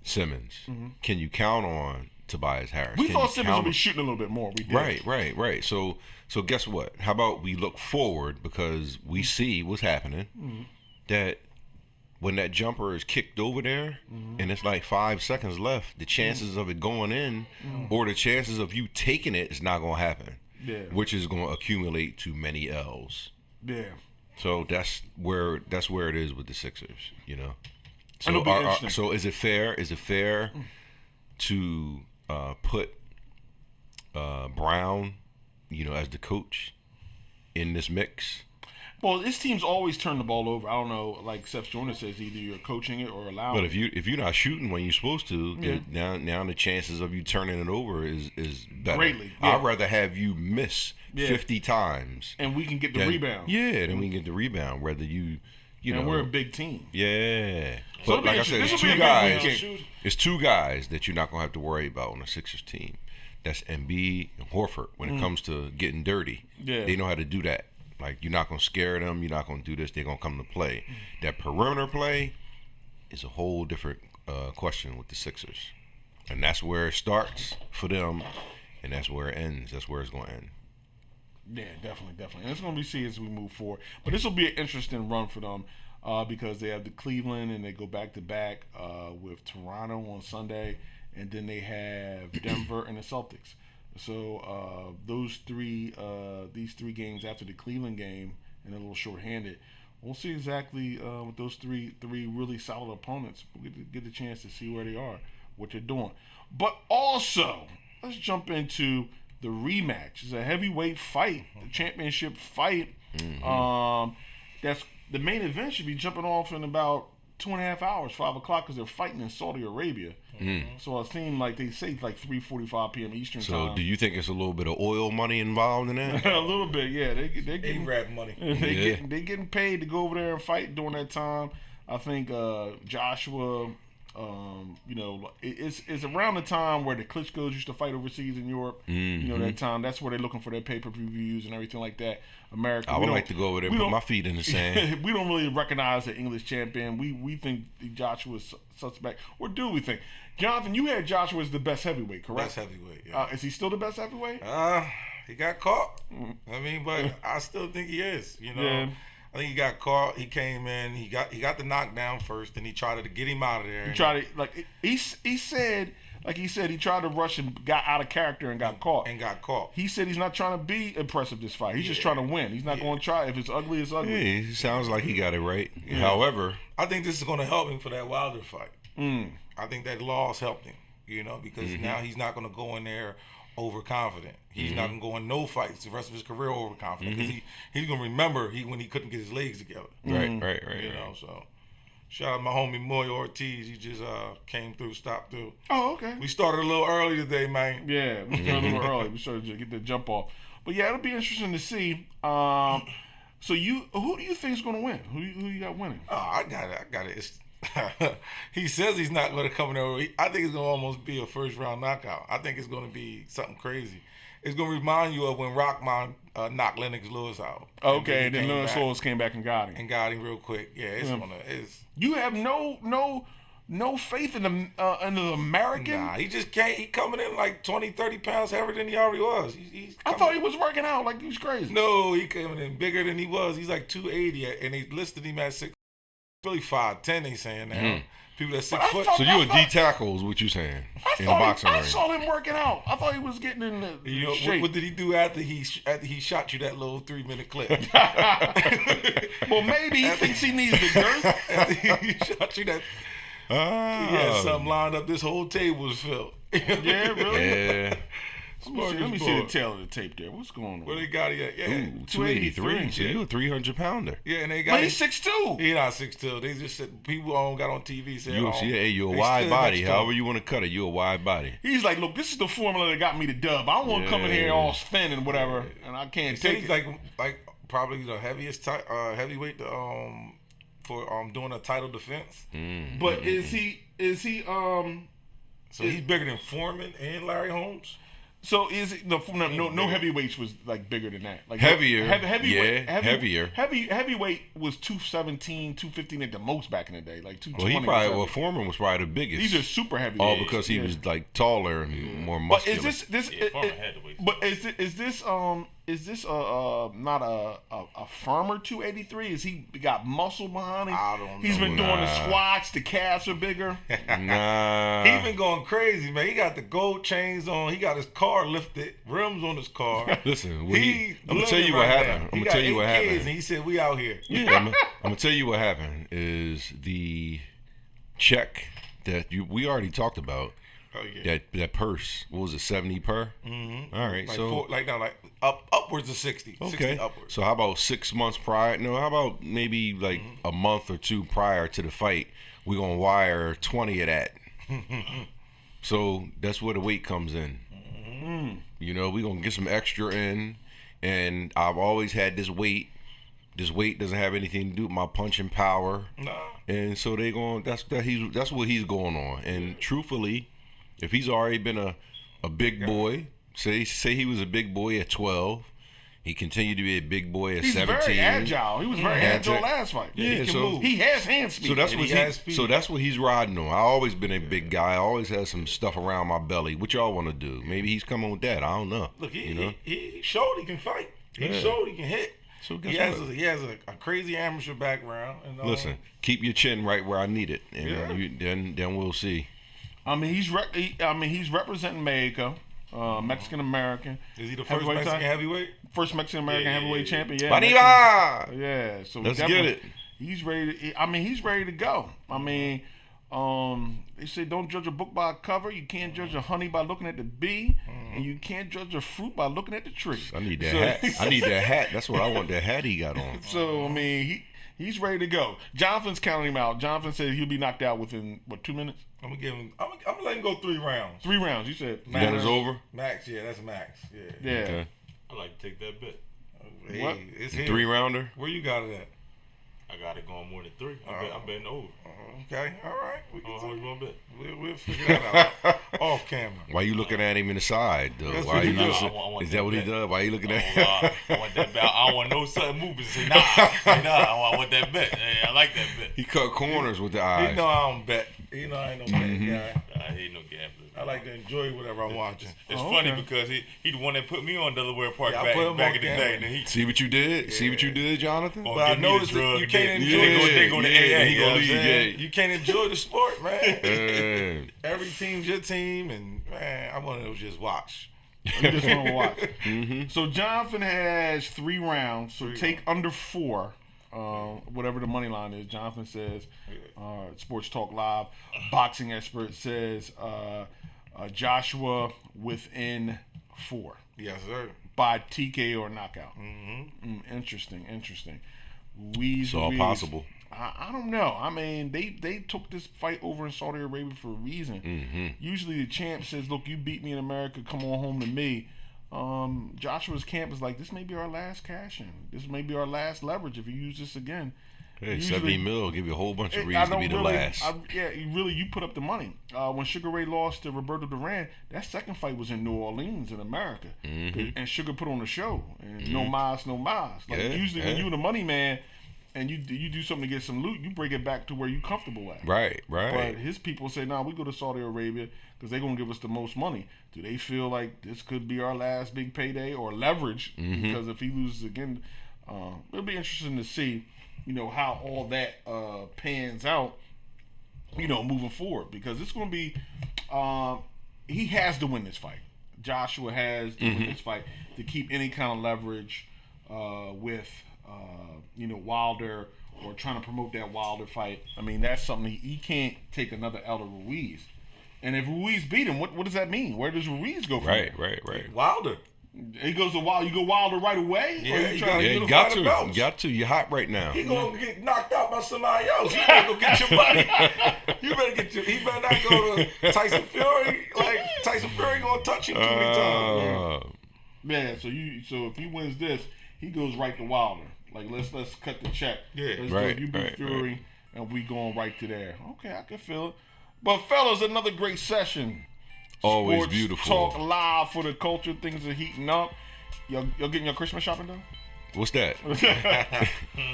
Simmons? Can you count on Tobias Harris? We thought Simmons would be shooting a little bit more. We did. Right. So guess what? How about we look forward because we see what's happening. That when that jumper is kicked over there and it's like 5 seconds left, the chances of it going in or the chances of you taking it is not going to happen. Yeah. Which is going to accumulate to many L's. Yeah. So that's where it is with the Sixers. So so is it fair? Is it fair to put Brown, as the coach in this mix? Well, this team's always turned the ball over. I don't know, like Seth Joyner says, either you're coaching it or allowing. But if you're not shooting when you're supposed to, now the chances of you turning it over is better. Greatly. Yeah. I'd rather have you miss 50 times, and we can get the rebound. Yeah, then we can get the rebound. Whether and we're a big team. Yeah. So but like I said, it's two guys that you're not gonna have to worry about on the Sixers team. That's Embiid and Horford. When it comes to getting dirty, they know how to do that. Like, you're not gonna scare them. You're not gonna do this. They're gonna come to play. That perimeter play is a whole different question with the Sixers, and that's where it starts for them, and that's where it ends. That's where it's gonna end. Yeah, definitely. And it's going to be seen as we move forward. But this will be an interesting run for them because they have the Cleveland and they go back-to-back with Toronto on Sunday, and then they have Denver and the Celtics. So these three games after the Cleveland game and a little short-handed, we'll see exactly with those three really solid opponents. We'll get the chance to see where they are, what they're doing. But also, let's jump into the rematch. It's a heavyweight fight, the championship fight. That's the main event should be jumping off in about 2.5 hours, 5 o'clock, because they're fighting in Saudi Arabia. So it seemed like they say like 3:45 p.m. Eastern time. So do you think it's a little bit of oil money involved in that? A little bit, yeah. They getting rap money. They getting paid to go over there and fight during that time. I think Joshua. It's around the time where the Klitschko's used to fight overseas in Europe. That time. That's where they're looking for their pay-per-views and everything like that. America. I would like to go over there and put my feet in the sand. We don't really recognize the English champion. We think Joshua's suspect. Or do we think? Jonathan, you had Joshua as the best heavyweight, correct? Best heavyweight, yeah. Is he still the best heavyweight? He got caught. I mean, but I still think he is. Yeah. I think he got caught. He came in. He got the knockdown first, and he tried to get him out of there. He tried to he said he tried to rush and got out of character and got caught. He said he's not trying to be impressive this fight. He's just trying to win. He's not going to try. If it's ugly, it's ugly. Yeah, he sounds like he got it right. Yeah. However, I think this is going to help him for that Wilder fight. I think that loss helped him. Because now he's not going to go in there overconfident. He's not gonna go in no fights the rest of his career overconfident because he's gonna remember when he couldn't get his legs together. Right. You know, so shout out my homie Moy Ortiz. He just came through, stopped through. Oh, okay. We started a little early today, man. Yeah, we started a little early. We started to get the jump off. But yeah, it'll be interesting to see. So who do you think is going to win? Who you got winning? Oh, I got it. He says he's not going to come in there. I think it's going to almost be a first round knockout. I think it's going to be something crazy. It's going to remind you of when Rockman knocked Lennox Lewis out. Okay, and then Lennox Lewis came back and got him. And got him real quick. Yeah, it's You have no faith in the American? Nah, he just can't. He coming in like 20, 30 pounds heavier than he already was. I thought he was working out like he was crazy. No, he coming in bigger than he was. He's like 280, and they listed him at 6. Really 5'10", they saying now. People that 6 foot. So you a D tackle is what you saying in the boxing ring? I saw him working out. I thought he was getting in the shape. What did he do after he shot you that little 3-minute clip? Well, maybe he thinks he needs the girth. After he shot you that. He had something lined up. This whole table was filled. Yeah, really? Yeah. Let me see the tail of the tape there. What's going on? Where they got it at? Yeah. Ooh, 283. So you a 300-pounder. Yeah, and they got he's 6'2". He's not 6'2". They just said people got on TV saying, you a wide body. However you want to cut it, you a wide body. He's like, look, this is the formula that got me the dub. I don't want to come in here all thin and whatever, and I can't take it. He's like probably the heaviest heavyweight for doing a title defense. But is he? So he's bigger than Foreman and Larry Holmes. So is it no heavyweights was like bigger than that? Like heavier. Heavier. Heavyweight was 217, 215 at the most back in the day, like 220. Well, Foreman was probably the biggest. These are super heavy. All because he was like taller and more muscular. But is this not a firmer 283? Is he got muscle behind him? I don't know. He's been doing the squats. The calves are bigger. Nah. He been going crazy, man. He got the gold chains on. He got his car lifted, rims on his car. Listen, I'm gonna tell you what happened. I'm gonna tell you what happened. And he said, "We out here." Yeah, I'm gonna tell you what happened. Is the check that we already talked about. Oh yeah. That purse. What was it? 70 per. Mm-hmm. All right. Upwards of 60. Okay. 60 upwards. So how about 6 months prior? No. How about maybe like a month or two prior to the fight? We're gonna wire 20 of that. So that's where the weight comes in. Mm-hmm. You know, we're gonna get some extra in, and I've always had this weight. This weight doesn't have anything to do with my punching power. Nah. And so they going. That's what he's going on. And truthfully, if he's already been a big boy, say he was a big boy at 12, he continued to be a big boy at 17. He's very agile. He was very agile last fight. Yeah, he has hand speed. So that's what he's riding on. I always been a big guy. I always had some stuff around my belly. What y'all want to do? Maybe he's coming with that. I don't know. Look, he showed he can fight. He showed he can hit. So he has a crazy amateur background. And, listen, keep your chin right where I need it, and then we'll see. I mean, he's representing Mexico, Mexican American. Is he the first Mexican heavyweight? First Mexican American heavyweight champion. Yeah. Arriba! Yeah. So let's get it. He's ready. He's ready to go. I mean, they say don't judge a book by a cover. You can't judge a honey by looking at the bee, and you can't judge a fruit by looking at the tree. I need that hat. I need that hat. That's what I want. That hat he got on. So I mean, he's ready to go. Jonathan's counting him out. Jonathan said he'll be knocked out within 2 minutes. I'm gonna let him go 3 rounds. 3 rounds. You said max. That is over. Max, yeah, that's max. Yeah. Okay. I like to take that bet. What? It's 3-rounder. Where you got it at? I got it going more than 3. I'm betting over. Okay, all right. How much you want to bet? We'll figure that out off camera. Why you looking at him in the side though? Why are you is that what he does? Why are you looking at him? I want that bet. I don't want no sudden movements. Say nah. I want that bet. Hey, I like that bet. He cut corners with the eyes. He know I don't bet. He know I ain't no betting guy. I ain't no gambler. I like to enjoy whatever I'm watching. It's funny because he the one that put me on Delaware Park back in the day. And he, see what you did? Yeah. See what you did, Jonathan? But I noticed that you can't enjoy they go to AA. You can't enjoy the sport, man. Every team's your team, and man, I want to just watch. You just want to watch. So Jonathan has 3 rounds. So take under 4. Whatever the money line is. Jonathan says, Sports Talk Live, boxing expert says Joshua within 4. Yes, sir. By TK or knockout. Interesting. It's all possible. I don't know. I mean, they took this fight over in Saudi Arabia for a reason. Usually the champ says, look, you beat me in America, come on home to me. Joshua's camp is like, this may be our last cash in. This may be our last leverage if you use this again. Hey, usually, $70 million will give you a whole bunch of reasons to be the last. You put up the money. When Sugar Ray lost to Roberto Duran, that second fight was in New Orleans in America. And Sugar put on a show. And no mas. Like usually when you're the money man and you do something to get some loot, you bring it back to where you're comfortable at. Right. But his people say, we go to Saudi Arabia because they're going to give us the most money. Do they feel like this could be our last big payday or leverage? Because if he loses again, it'll be interesting to see, how all that pans out, moving forward. Because it's going to be, he has to win this fight. Joshua has to win this fight to keep any kind of leverage with, Wilder or trying to promote that Wilder fight. I mean, that's something he can't take another L to Ruiz. And if Ruiz beat him, what does that mean? Where does Ruiz go from Right. Wilder. He goes to Wilder. You go Wilder right away? Yeah, you got to. You got to. You're hot right now. He gonna get knocked out by somebody else. You better go get your money. He better not go to Tyson Fury. Like Tyson Fury gonna touch him too many times. Yeah. So if he wins this, he goes right to Wilder. Like let's cut the check. Yeah. You beat Fury, and we going right to there. Okay, I can feel it. But fellas, another great session. Always Sports beautiful. Talk live for the culture. Things are heating up. Y'all getting your Christmas shopping done? What's that? I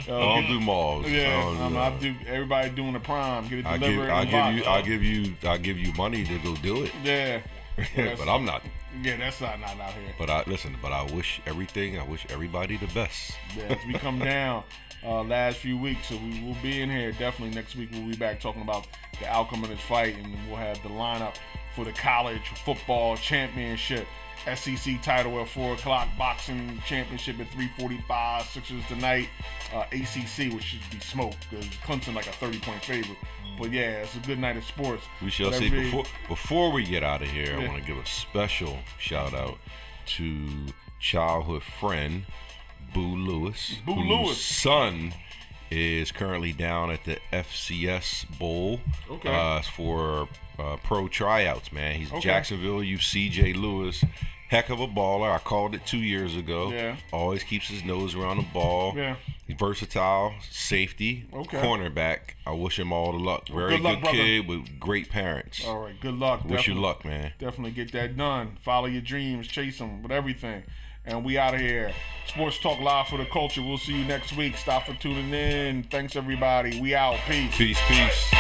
don't do malls. I do. Everybody doing the Prime. Get it delivered. I'll give you money to go do it. Yeah. But I'm not. Yeah, that's not out here. But I wish everybody the best. Yeah, as we come down last few weeks, so we will be in here definitely next week. We'll be back talking about the outcome of this fight, and we'll have the lineup for the college football championship, SEC title at 4:00, boxing championship at 3:45, Sixers tonight, ACC, which should be smoked because Clemson like a 30-point favorite. But yeah, it's a good night of sports. We shall see. Before we get out of here, I want to give a special shout out to childhood friend Boo Lewis. Whose son is currently down at the FCS Bowl for pro tryouts, man. He's Jacksonville U CJ Lewis. Heck of a baller. I called it 2 years ago. Yeah. Always keeps his nose around the ball. Yeah. Versatile, safety, cornerback. I wish him all the luck. Very good kid with great parents. All right, good luck. Wish you luck, man. Definitely get that done. Follow your dreams, chase them with everything. And we out of here. Sports Talk Live for the culture. We'll see you next week. Stop for tuning in. Thanks, everybody. We out. Peace. Peace.